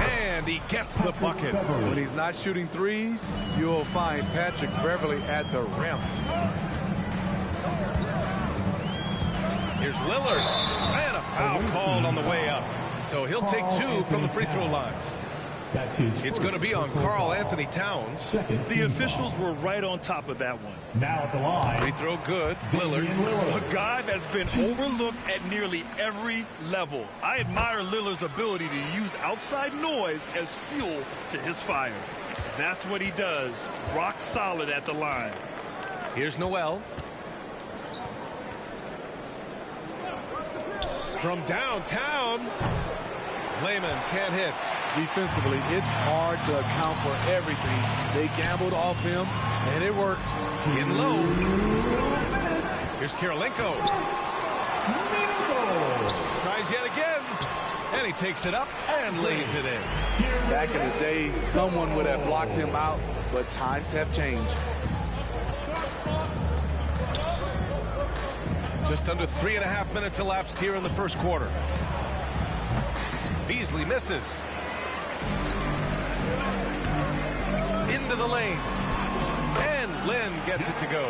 And he gets the bucket. When he's not shooting threes, you'll find Patrick Beverly at the rim. Here's Lillard. And a foul called on the way up. So he'll take 2 from the free throw lines. It's going to be on Karl Anthony Towns. The officials were right on top of that one. Now at the line. Free throw good. Lillard. A guy that's been overlooked at nearly every level. I admire Lillard's ability to use outside noise as fuel to his fire. That's what he does. Rock solid at the line. Here's Noel. From downtown. Layman can't hit. Defensively, it's hard to account for everything. They gambled off him, and it worked. In low. Here's Kirilenko. Tries yet again. And he takes it up and lays it in. Back in the day, someone would have blocked him out, but times have changed. Just under 3.5 minutes elapsed here in the first quarter. Beasley misses. Into the lane. And Lynn gets it to go.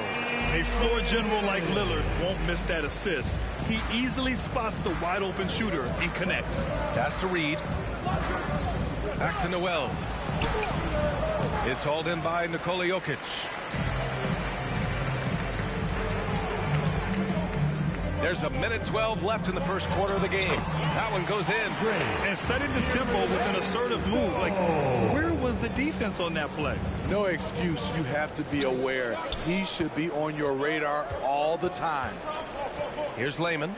A floor general like Lillard won't miss that assist. He easily spots the wide open shooter and connects. Pass to Reed. Back to Noel. It's hauled in by Nikola Jokic. There's a minute 12 left in the first quarter of the game. That one goes in. And setting the tempo with an assertive move. Like, where was the defense on that play? No excuse. You have to be aware. He should be on your radar all the time. Here's Layman.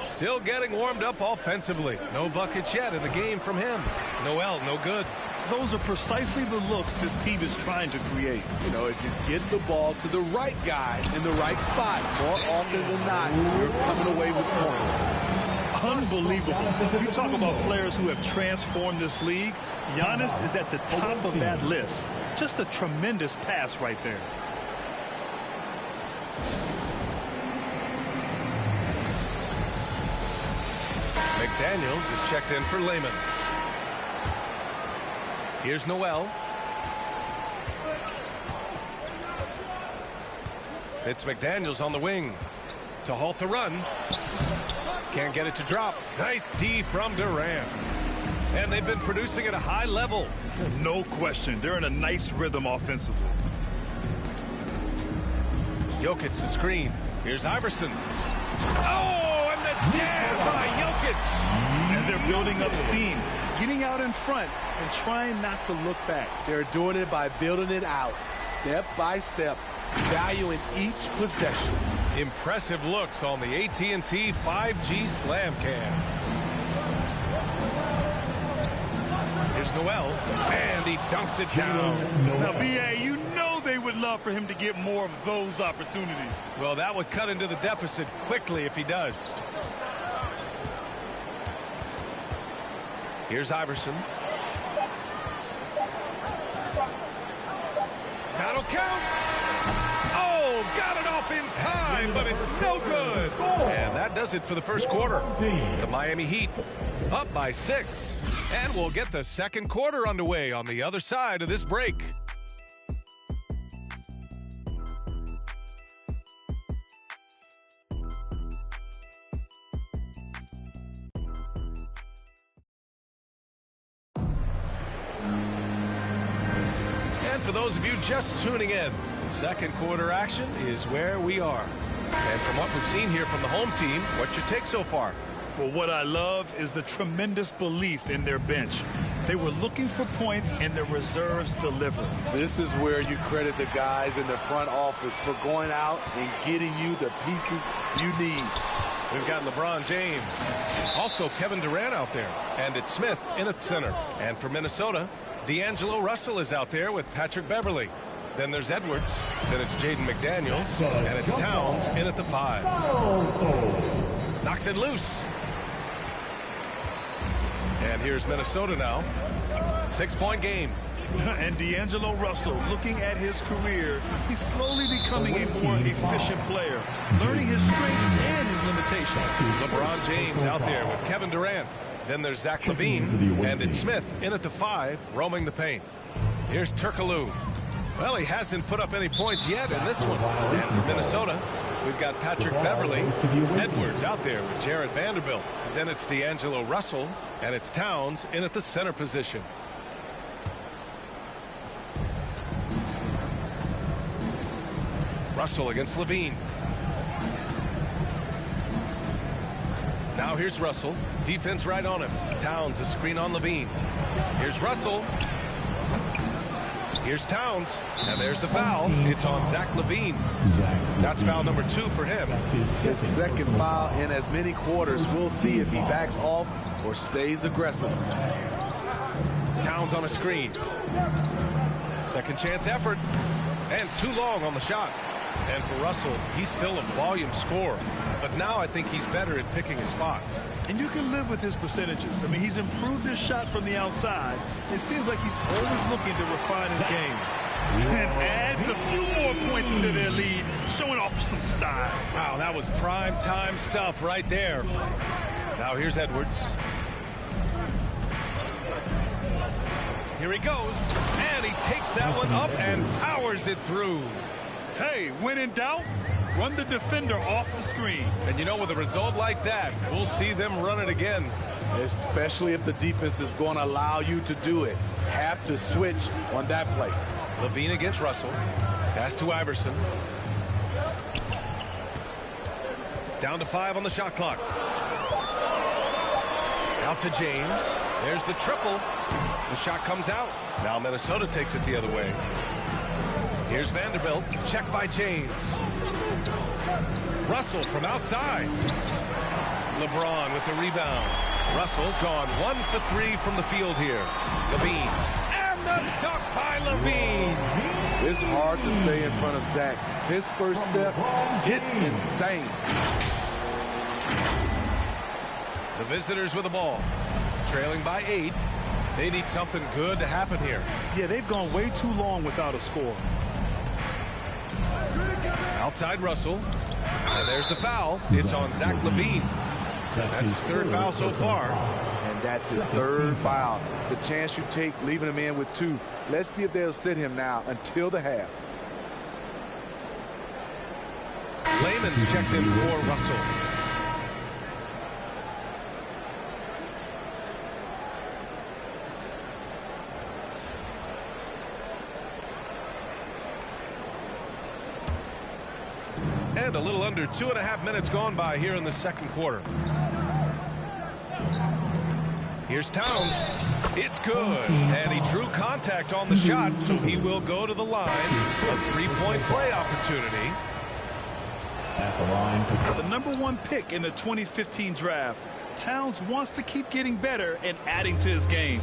Still getting warmed up offensively. No buckets yet in the game from him. Noel, no good. Those are precisely the looks this team is trying to create. You know, if you get the ball to the right guy in the right spot, more often than not, you're coming away with points. Unbelievable. You talk about players who have transformed this league. Giannis is at the top of that list. Just a tremendous pass right there. McDaniels is checked in for Layman. Here's Noel. It's McDaniels on the wing to halt the run. Can't get it to drop. Nice D from Durant. And they've been producing at a high level. No question. They're in a nice rhythm offensively. Jokic the screen. Here's Iverson. Oh, and the jam by Jokic. And they're building up steam, getting out in front and trying not to look back. They're doing it by building it out, step by step, valuing each possession. Impressive looks on the AT&T 5G Slam Cam. Here's Noel, and he dunks it down. Now, B.A., you know they would love for him to get more of those opportunities. Well, that would cut into the deficit quickly if he does. Here's Iverson. That'll count. Oh, got it off in time, but it's no good. And that does it for the first quarter. The Miami Heat up by 6. And we'll get the second quarter underway on the other side of this break. And for those of you just tuning in, second quarter action is where we are. And from what we've seen here from the home team, what's your take so far? Well, what I love is the tremendous belief in their bench. They were looking for points, and their reserves delivered. This is where you credit the guys in the front office for going out and getting you the pieces you need. We've got LeBron James. Also Kevin Durant out there. And it's Smith in at center. And for Minnesota, D'Angelo Russell is out there with Patrick Beverly. Then there's Edwards. Then it's Jaden McDaniels. And it's Towns in at the 5. Knocks it loose. And here's Minnesota now. 6-point game. And D'Angelo Russell, looking at his career, he's slowly becoming a more efficient player, learning his strengths and his limitations. LeBron James out there with Kevin Durant. Then there's Zach LaVine, and it's Smith in at the 5, roaming the paint. Here's Turkoglu. Well, he hasn't put up any points yet in this one. And for Minnesota, we've got Patrick Beverly. Edwards out there with Jared Vanderbilt. Then it's D'Angelo Russell, and it's Towns in at the center position. Russell against LaVine. Now here's Russell. Defense right on him. Towns a screen on LaVine. Here's Russell. Here's Towns. And there's the foul. It's on Zach LaVine. That's foul number 2 for him. His second foul in as many quarters. We'll see if he backs off or stays aggressive. Towns on a screen. Second chance effort. And too long on the shot. And for Russell, he's still a volume scorer. But now I think he's better at picking his spots. And you can live with his percentages. I mean, he's improved his shot from the outside. It seems like he's always looking to refine his game. And adds a few more points to their lead, showing off some style. Wow, that was prime time stuff right there. Now here's Edwards. Here he goes. And he takes that one up and powers it through. Hey, when in doubt, run the defender off the screen. And you know, with a result like that, we'll see them run it again. Especially if the defense is going to allow you to do it. Have to switch on that play. LaVine against Russell. Pass to Iverson. Down to 5 on the shot clock. Out to James. There's the triple. The shot comes out. Now Minnesota takes it the other way. Here's Vanderbilt. Check by James. Russell from outside. LeBron with the rebound. Russell's gone 1 for 3 from the field here. LaVine. And the dunk by LaVine. It's hard to stay in front of Zach. His first step, it's insane. The visitors with the ball. Trailing by 8. They need something good to happen here. Yeah, they've gone way too long without a score. Outside Russell. And there's the foul. It's on Zach LaVine. That's his third foul so far. And and that's his third foul. The chance you take leaving him in with 2. Let's see if they'll sit him now until the half. Layman's checked in for Russell. And a little under 2.5 minutes gone by here in the second quarter. Here's Towns. It's good. And he drew contact on the shot, so he will go to the line. A 3-point play opportunity. At the line for the #1 pick in the 2015 draft, Towns wants to keep getting better and adding to his game.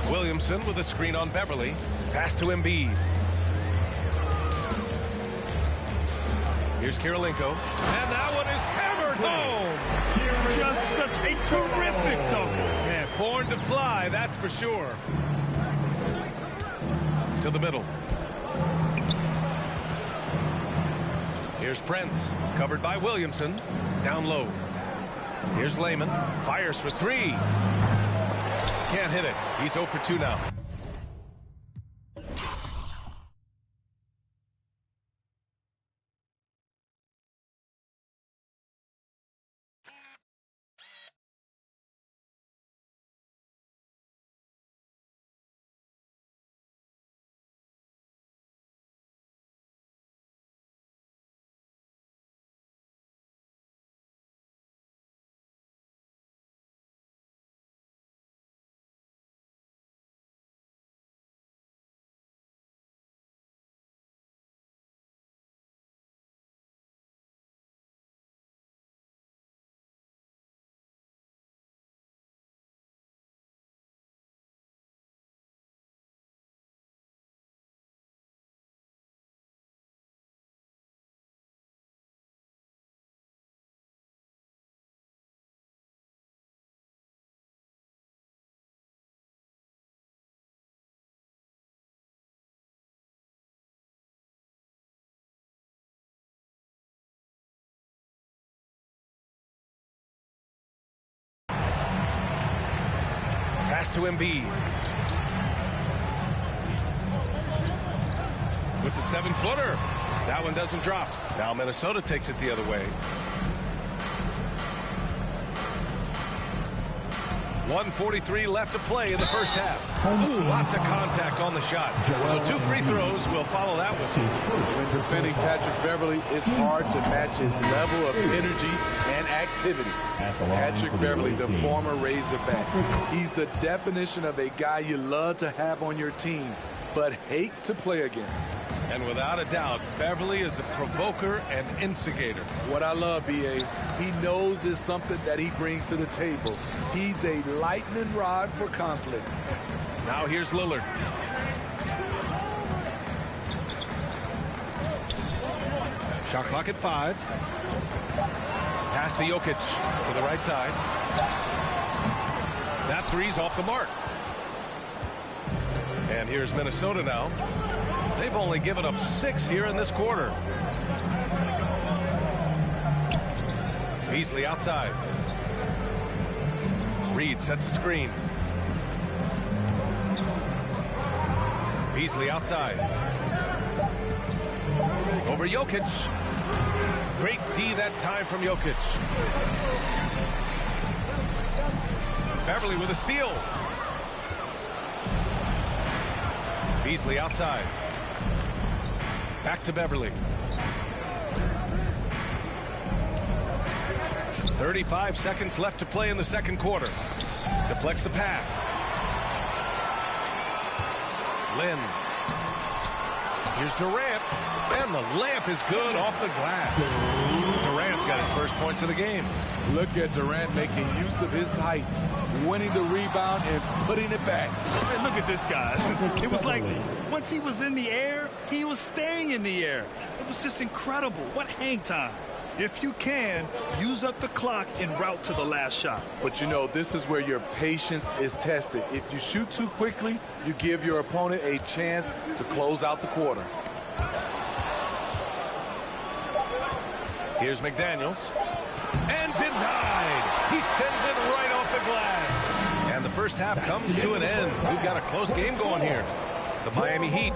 Williamson with a screen on Beverly. Pass to Embiid. Here's Kirilenko. And that one is hammered home. Just such a terrific dunk. Man, born to fly, that's for sure. To the middle. Here's Prince, covered by Williamson. Down low. Here's Layman. Fires for 3. Can't hit it. He's 0 for 2 now. Pass to Embiid. With the 7-footer. That one doesn't drop. Now Minnesota takes it the other way. 1:43 left to play in the first half. Ooh, lots of contact on the shot. So 2 free throws will follow that one. When defending Patrick Beverly, it's hard to match his level of energy and activity. Patrick Beverly, the former Razorback. He's the definition of a guy you love to have on your team, but hate to play against. And without a doubt, Beverly is a provoker and instigator. What I love, B.A., he knows it's something that he brings to the table. He's a lightning rod for conflict. Now here's Lillard. Shot clock at 5. Pass to Jokic to the right side. That three's off the mark. And here's Minnesota now. They've only given up 6 here in this quarter. Beasley outside. Reed sets a screen. Beasley outside. Over Jokic. Great D that time from Jokic. Beverly with a steal. Beasley outside. Back to Beverly. 35 seconds left to play in the second quarter. Deflects the pass. Lynn. Here's Durant. And the layup is good off the glass. Durant's got his first points of the game. Look at Durant making use of his height, winning the rebound and putting it back. Hey, look at this guy. It was like once he was in the air, he was staying in the air. It was just incredible. What hang time. If you can, use up the clock en route to the last shot. But you know, this is where your patience is tested. If you shoot too quickly, you give your opponent a chance to close out the quarter. Here's McDaniels. And denied. He sends it right off the glass. And the first half comes to an end. We've got a close game going here. The Miami Heat.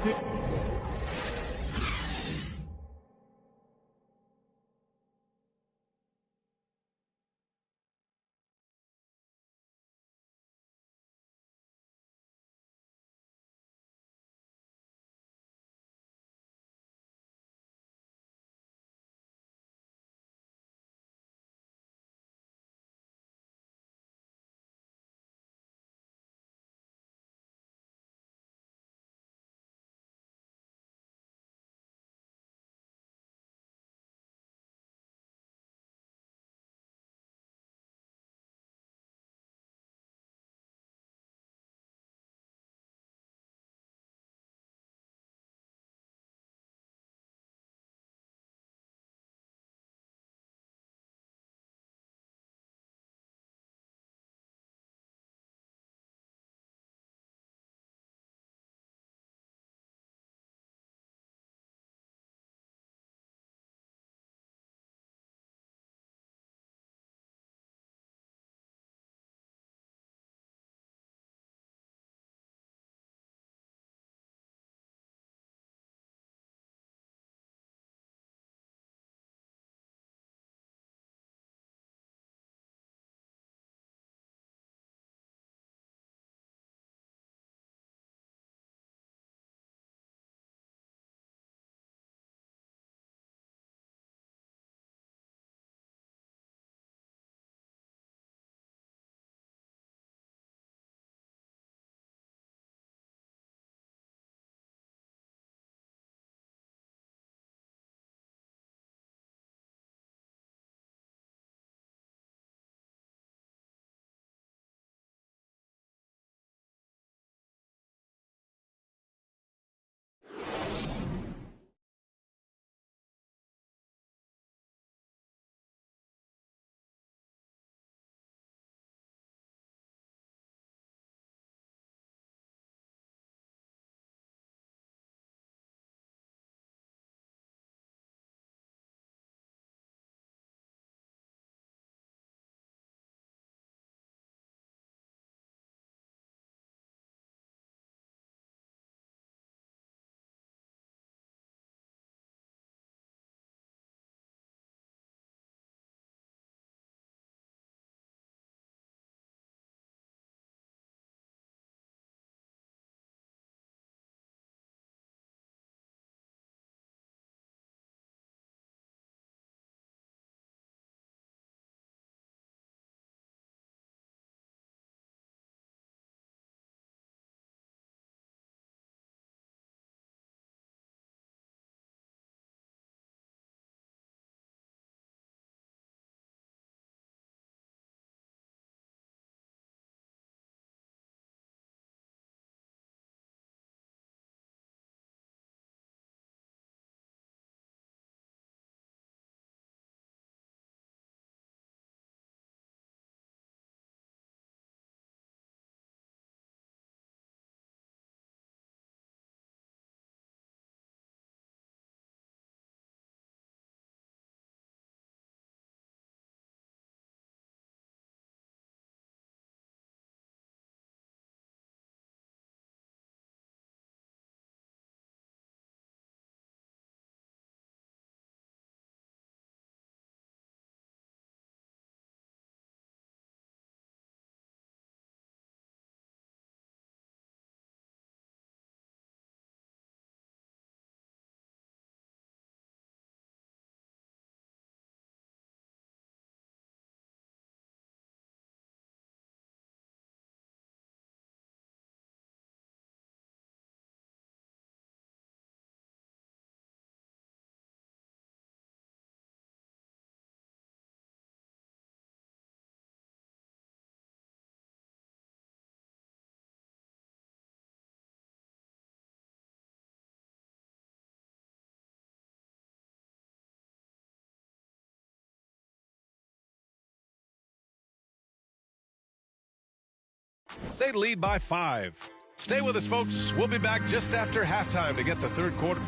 They lead by 5. Stay with us, folks. We'll be back just after halftime to get the third quarter.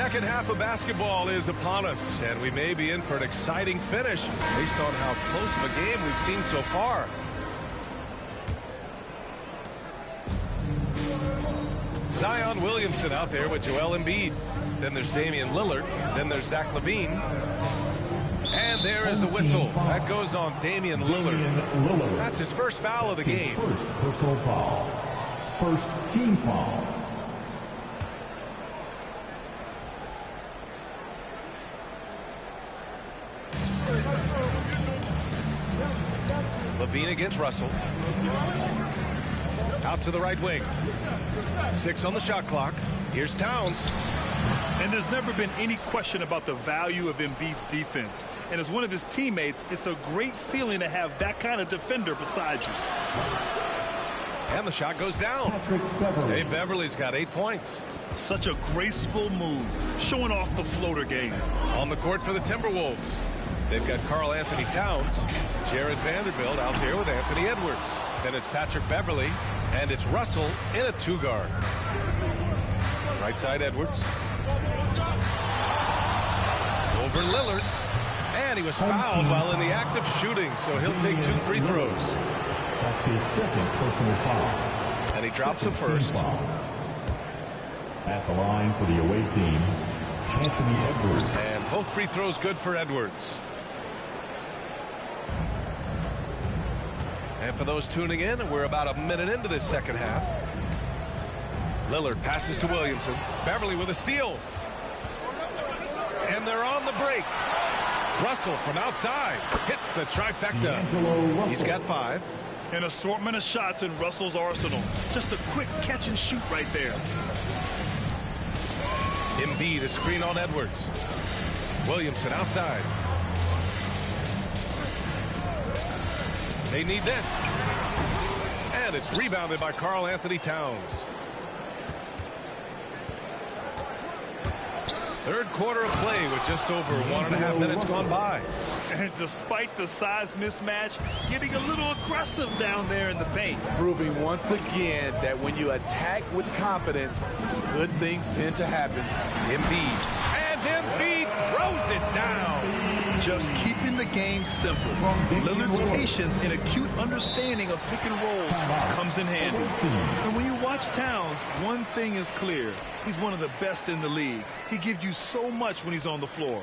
second half of basketball is upon us, and we may be in for an exciting finish based on how close of a game we've seen so far. Zion Williamson out there with Joel Embiid. Then there's Damian Lillard. Then there's Zach LaVine. And there is the whistle. That goes on Damian Lillard. That's his first foul of the game. First personal foul. First team foul. LaVine against Russell. Out to the right wing. 6 on the shot clock. Here's Towns. And there's never been any question about the value of Embiid's defense. And as one of his teammates, it's a great feeling to have that kind of defender beside you. And the shot goes down. Hey, Beverly's got 8 points. Such a graceful move, showing off the floater game. On the court for the Timberwolves, they've got Karl Anthony Towns, Jared Vanderbilt out there with Anthony Edwards. Then it's Patrick Beverly, and it's Russell in a 2-guard. Right side Edwards. Over Lillard. And he was fouled while in the act of shooting, so he'll take 2 free throws. That's his second personal foul. And he drops the first. At the line for the away team, Anthony Edwards. And both free throws good for Edwards. And for those tuning in, we're about a minute into this second half. Lillard passes to Williamson. Beverly with a steal. And they're on the break. Russell from outside hits the trifecta. He's got 5. An assortment of shots in Russell's arsenal. Just a quick catch and shoot right there. Embiid, a screen on Edwards. Williamson outside. They need this. And it's rebounded by Karl Anthony Towns. Third quarter of play with just over 1.5 minutes gone by. And despite the size mismatch, getting a little aggressive down there in the paint. Proving once again that when you attack with confidence, good things tend to happen. Embiid. And Embiid throws it down. Just keeping the game simple. Lillard's patience and acute understanding of pick and rolls comes in handy. And when you watch Towns, one thing is clear. He's one of the best in the league. He gives you so much when he's on the floor.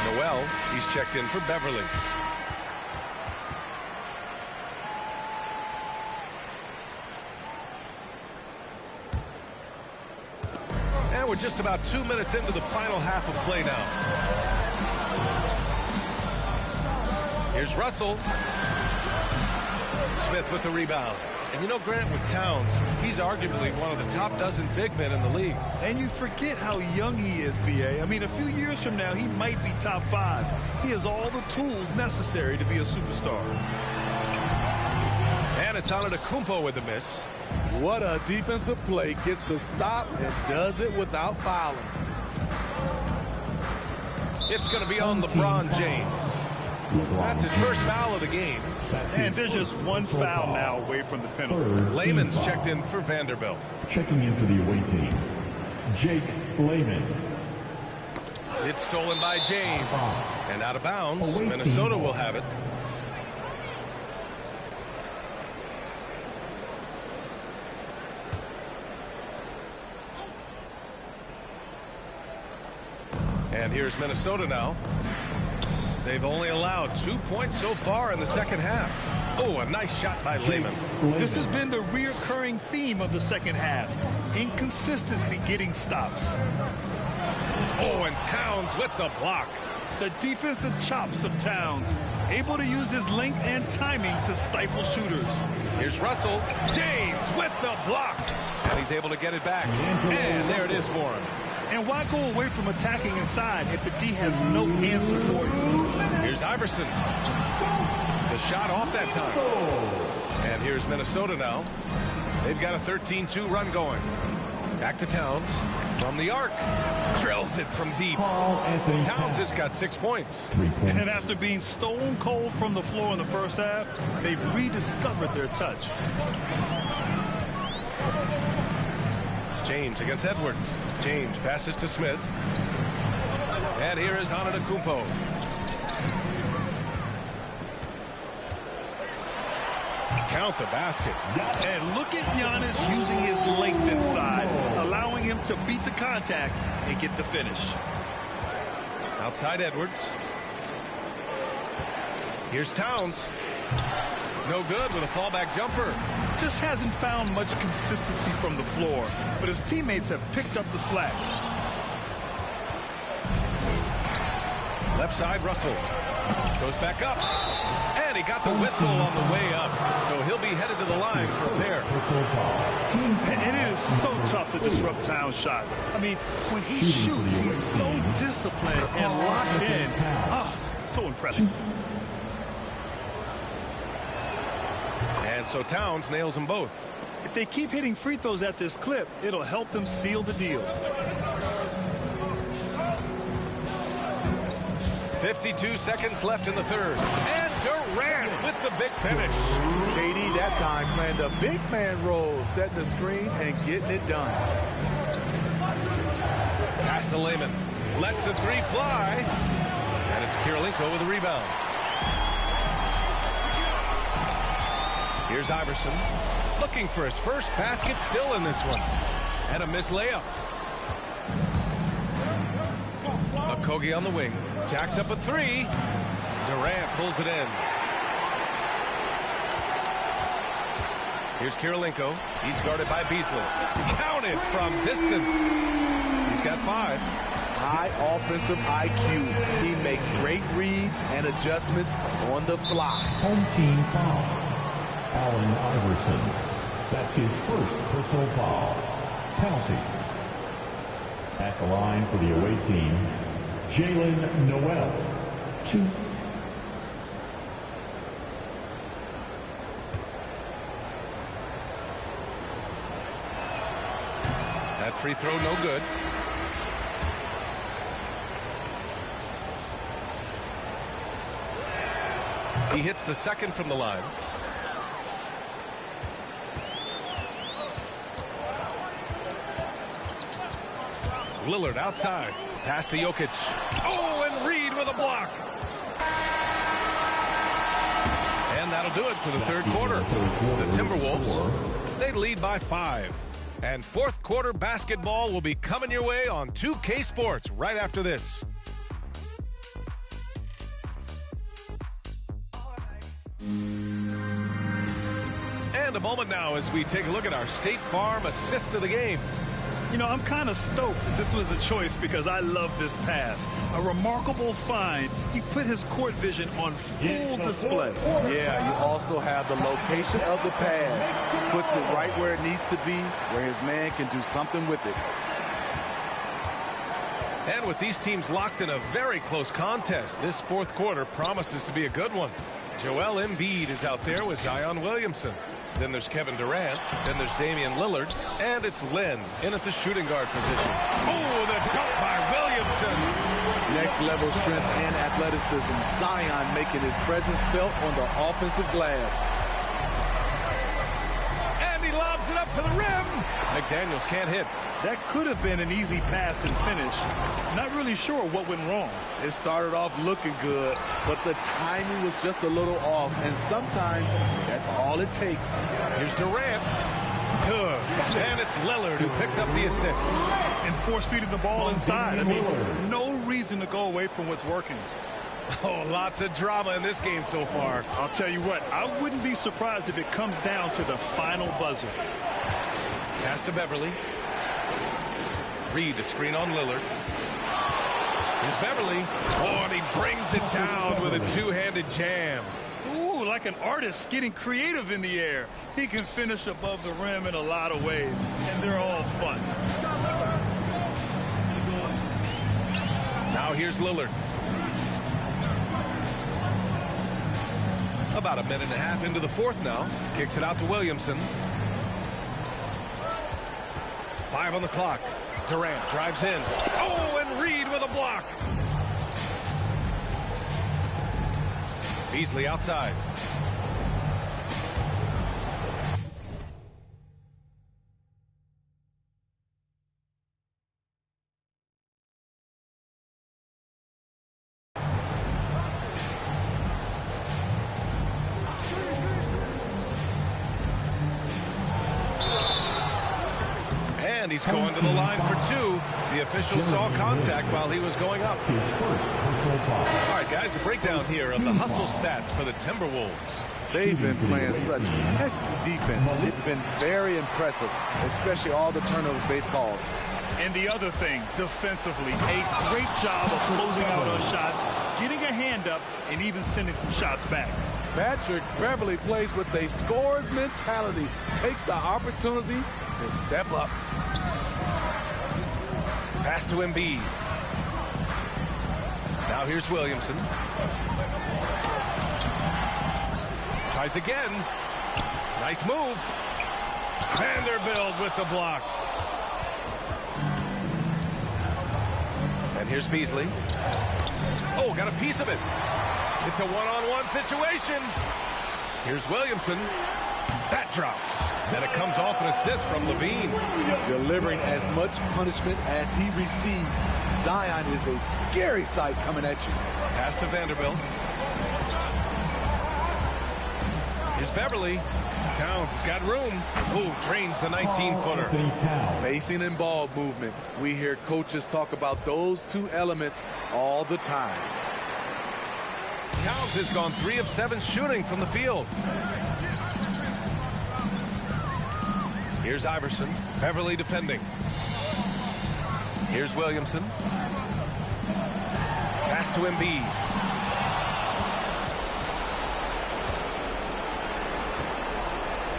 Noel, he's checked in for Beverly. And we're just about 2 minutes into the final half of play now. Here's Russell. Smith with the rebound. And you know, Grant, with Towns, he's arguably one of the top dozen big men in the league. And you forget how young he is, B.A. I mean, a few years from now, he might be top 5. He has all the tools necessary to be a superstar. And it's Antetokounmpo with the miss. What a defensive play. Gets the stop and does it without fouling. It's going to be on LeBron James. That's his first foul of the game. And there's just one foul now away from the penalty. Layman's checked in for Vanderbilt. Checking in for the away team, Jake Layman. It's stolen by James. And out of bounds, Minnesota will have it. And here's Minnesota now. They've only allowed 2 points so far in the second half. Oh, a nice shot by Layman. This has been the reoccurring theme of the second half. Inconsistency getting stops. Oh, and Towns with the block. The defensive chops of Towns, able to use his length and timing to stifle shooters. Here's Russell. James with the block. And he's able to get it back. And there it is for him. And why go away from attacking inside if the D has no answer for you? Here's Iverson. The shot off that time. And here's Minnesota now. They've got a 13-2 run going. Back to Towns. From the arc. Drills it from deep. Towns just got 6 points. And after being stone cold from the floor in the first half, they've rediscovered their touch. James against Edwards. James passes to Smith. And here is Antetokounmpo. Count the basket. And look at Giannis using his length inside, allowing him to beat the contact and get the finish. Outside Edwards. Here's Towns. No good with a fallback jumper. Just hasn't found much consistency from the floor, but his teammates have picked up the slack. Left side, Russell. Goes back up. And he got the whistle on the way up. So he'll be headed to the line for a pair. And it is so tough to disrupt Towns' shot. I mean, when he shoots, he's so disciplined and locked in. Oh, so impressive. And so Towns nails them both. If they keep hitting free throws at this clip, it'll help them seal the deal. 52 seconds left in the third. And Durant with the big finish. KD that time playing the big man role, setting the screen and getting it done. Pass to Lehman. Lets the three fly. And it's Kirilenko with the rebound. Here's Iverson. Looking for his first basket, still in this one. And a missed layup. Okogie on the wing. Jacks up a three. Durant pulls it in. Here's Kirilenko. He's guarded by Beasley. Counted from distance. He's got 5. High offensive IQ. He makes great reads and adjustments on the fly. Home team foul. Allen Iverson. That's his first personal foul. Penalty. At the line for the away team, Jalen Noel. 2. That free throw no good. He hits the second from the line. Lillard outside. Pass to Jokic. Oh, and Reed with a block. And that'll do it for the third quarter. The Timberwolves, they lead by 5. And fourth quarter basketball will be coming your way on 2K Sports right after this. And a moment now as we take a look at our State Farm assist of the game. You know, I'm kind of stoked that this was a choice because I love this pass. A remarkable find. He put his court vision on full display. Yeah, you also have the location of the pass. Puts it right where it needs to be, where his man can do something with it. And with these teams locked in a very close contest, this fourth quarter promises to be a good one. Joel Embiid is out there with Zion Williamson. Then there's Kevin Durant. Then there's Damian Lillard. And it's Len in at the shooting guard position. Oh, the dunk by Williamson. Next level strength and athleticism. Zion making his presence felt on the offensive glass. And he lobs it up to the rim. McDaniels can't hit. That could have been an easy pass and finish. Not really sure what went wrong. It started off looking good, but the timing was just a little off, and sometimes that's all it takes. Here's Durant. Good. And it's Lillard who picks up the assist. And force-feeding the ball inside. I mean, no reason to go away from what's working. Oh, lots of drama in this game so far. I'll tell you what, I wouldn't be surprised if it comes down to the final buzzer. Pass to Beverly. Reed to screen on Lillard. Here's Beverly. Oh, and he brings it down with a two-handed jam. Ooh, like an artist getting creative in the air. He can finish above the rim in a lot of ways, and they're all fun. Now here's Lillard. About a minute and a half into the fourth now. Kicks it out to Williamson. 5 on the clock. Durant drives in. Oh, and Reed with a block. Beasley outside. And he's going to the line for 2. The official saw contact while he was going up. His first personal foul. All right, guys, a breakdown here of the hustle stats for the Timberwolves. They've been playing such pesky defense. It's been very impressive, especially all the turnovers they've caused. And the other thing, defensively, a great job of closing out those shots, getting a hand up, and even sending some shots back. Patrick Beverley plays with a scorer's mentality, takes the opportunity to step up. Pass to Embiid. Now here's Williamson. Tries again. Nice move. Vanderbilt with the block. And here's Beasley. Oh, got a piece of it. It's a one-on-one situation. Here's Williamson. That drops. And it comes off an assist from Levine. Delivering as much punishment as he receives. Zion is a scary sight coming at you. Pass to Vanderbilt. Here's Beverly. Towns has got room. Ooh, drains the 19-footer. Spacing and ball movement. We hear coaches talk about those two elements all the time. Towns has gone 3 of 7 shooting from the field. Here's Iverson. Beverly defending. Here's Williamson. Pass to Embiid.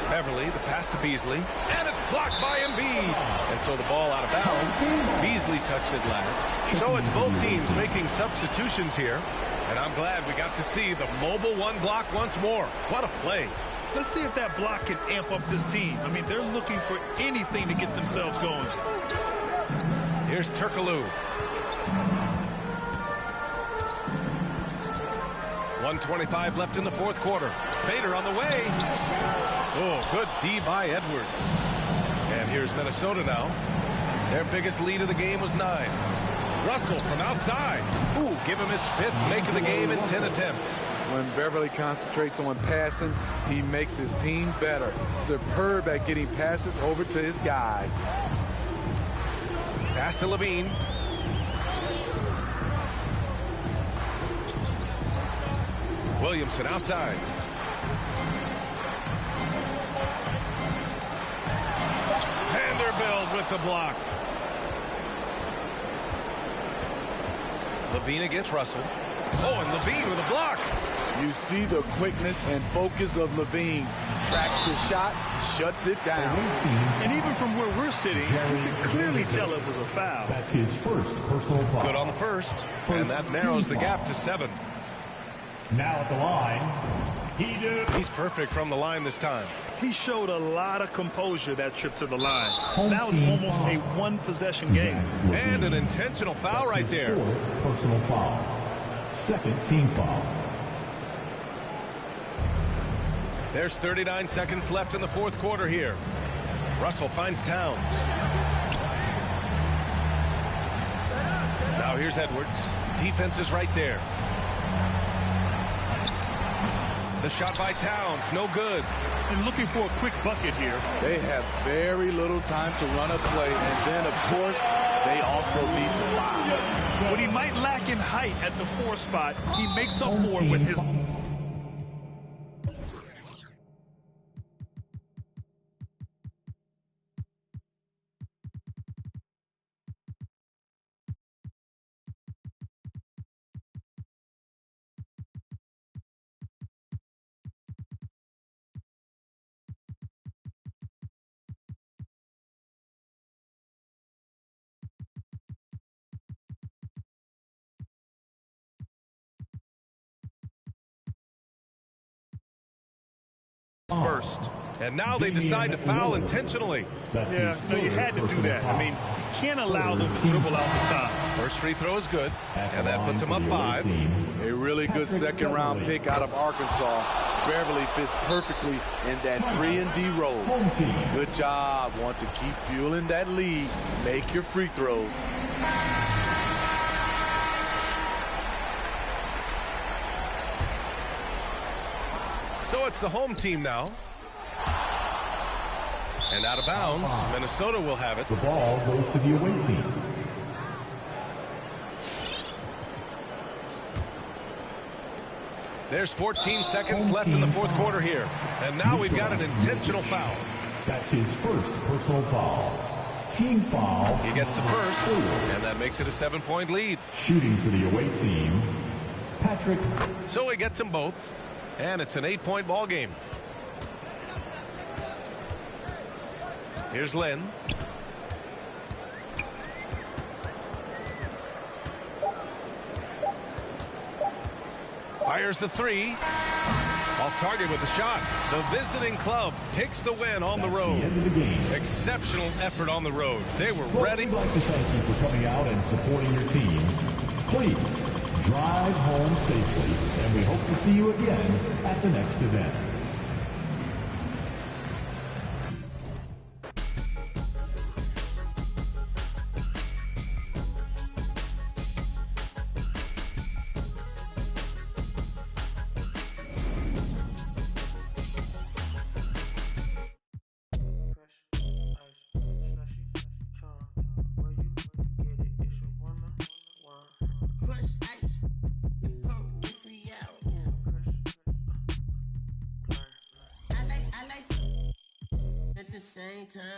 Beverly, the pass to Beasley. And it's blocked by Embiid. And so the ball out of bounds. Beasley touched it last. So it's both teams making substitutions here. And I'm glad we got to see the mobile one block once more. What a play. Let's see if that block can amp up this team. I mean, they're looking for anything to get themselves going. Here's Turkoglu. 1:25 left in the fourth quarter. Fader on the way. Oh, good D by Edwards. And here's Minnesota now. Their biggest lead of the game was 9. Russell from outside. Ooh, give him his 5th make of the game in 10 attempts. When Beverly concentrates on passing, he makes his team better. Superb at getting passes over to his guys. Pass to Levine. Williamson outside. Vanderbilt with the block. Levine against Russell. Oh, and Levine with a block. You see the quickness and focus of Levine. Tracks the shot, shuts it down. And even from where we're sitting, you can clearly tell it was a foul. That's his first personal foul. Good on the first. And that narrows the gap to 7. Now at the line, he's perfect from the line this time. He showed a lot of composure that trip to the line. That was almost a one-possession game. And an intentional foul right there. Fourth personal foul. Second team foul. There's 39 seconds left in the fourth quarter here. Russell finds Towns. Now here's Edwards. Defense is right there. The shot by Towns, no good. And looking for a quick bucket here. They have very little time to run a play, and then, of course, they also need to foul. What he might lack in height at the 4 spot, he makes up for it with his... First. And now they decide to foul intentionally. Yeah, no, you had to do that. I mean, you can't allow them to dribble out the top. First free throw is good, and that puts him up 5. A really good second-round pick out of Arkansas. Beverly fits perfectly in that 3-and-D role. Good job. Want to keep fueling that lead. Make your free throws. So it's the home team now. And out of bounds, Minnesota will have it. The ball goes to the away team. There's 14 seconds left in the fourth quarter here. And now we've got an intentional foul. That's his first personal foul. Team foul. He gets the first, and that makes it a 7-point lead. Shooting for the away team, Patrick. So he gets them both, and it's an 8-point ball game. Here's Lynn. Fires the 3. Off target with the shot. The visiting club takes the win on the road. Exceptional effort on the road. They were ready. We'd like to thank you for coming out and supporting your team. Please drive home safely, and we hope to see you again at the next event.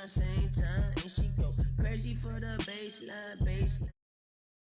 Same time, and she go crazy for the baseline.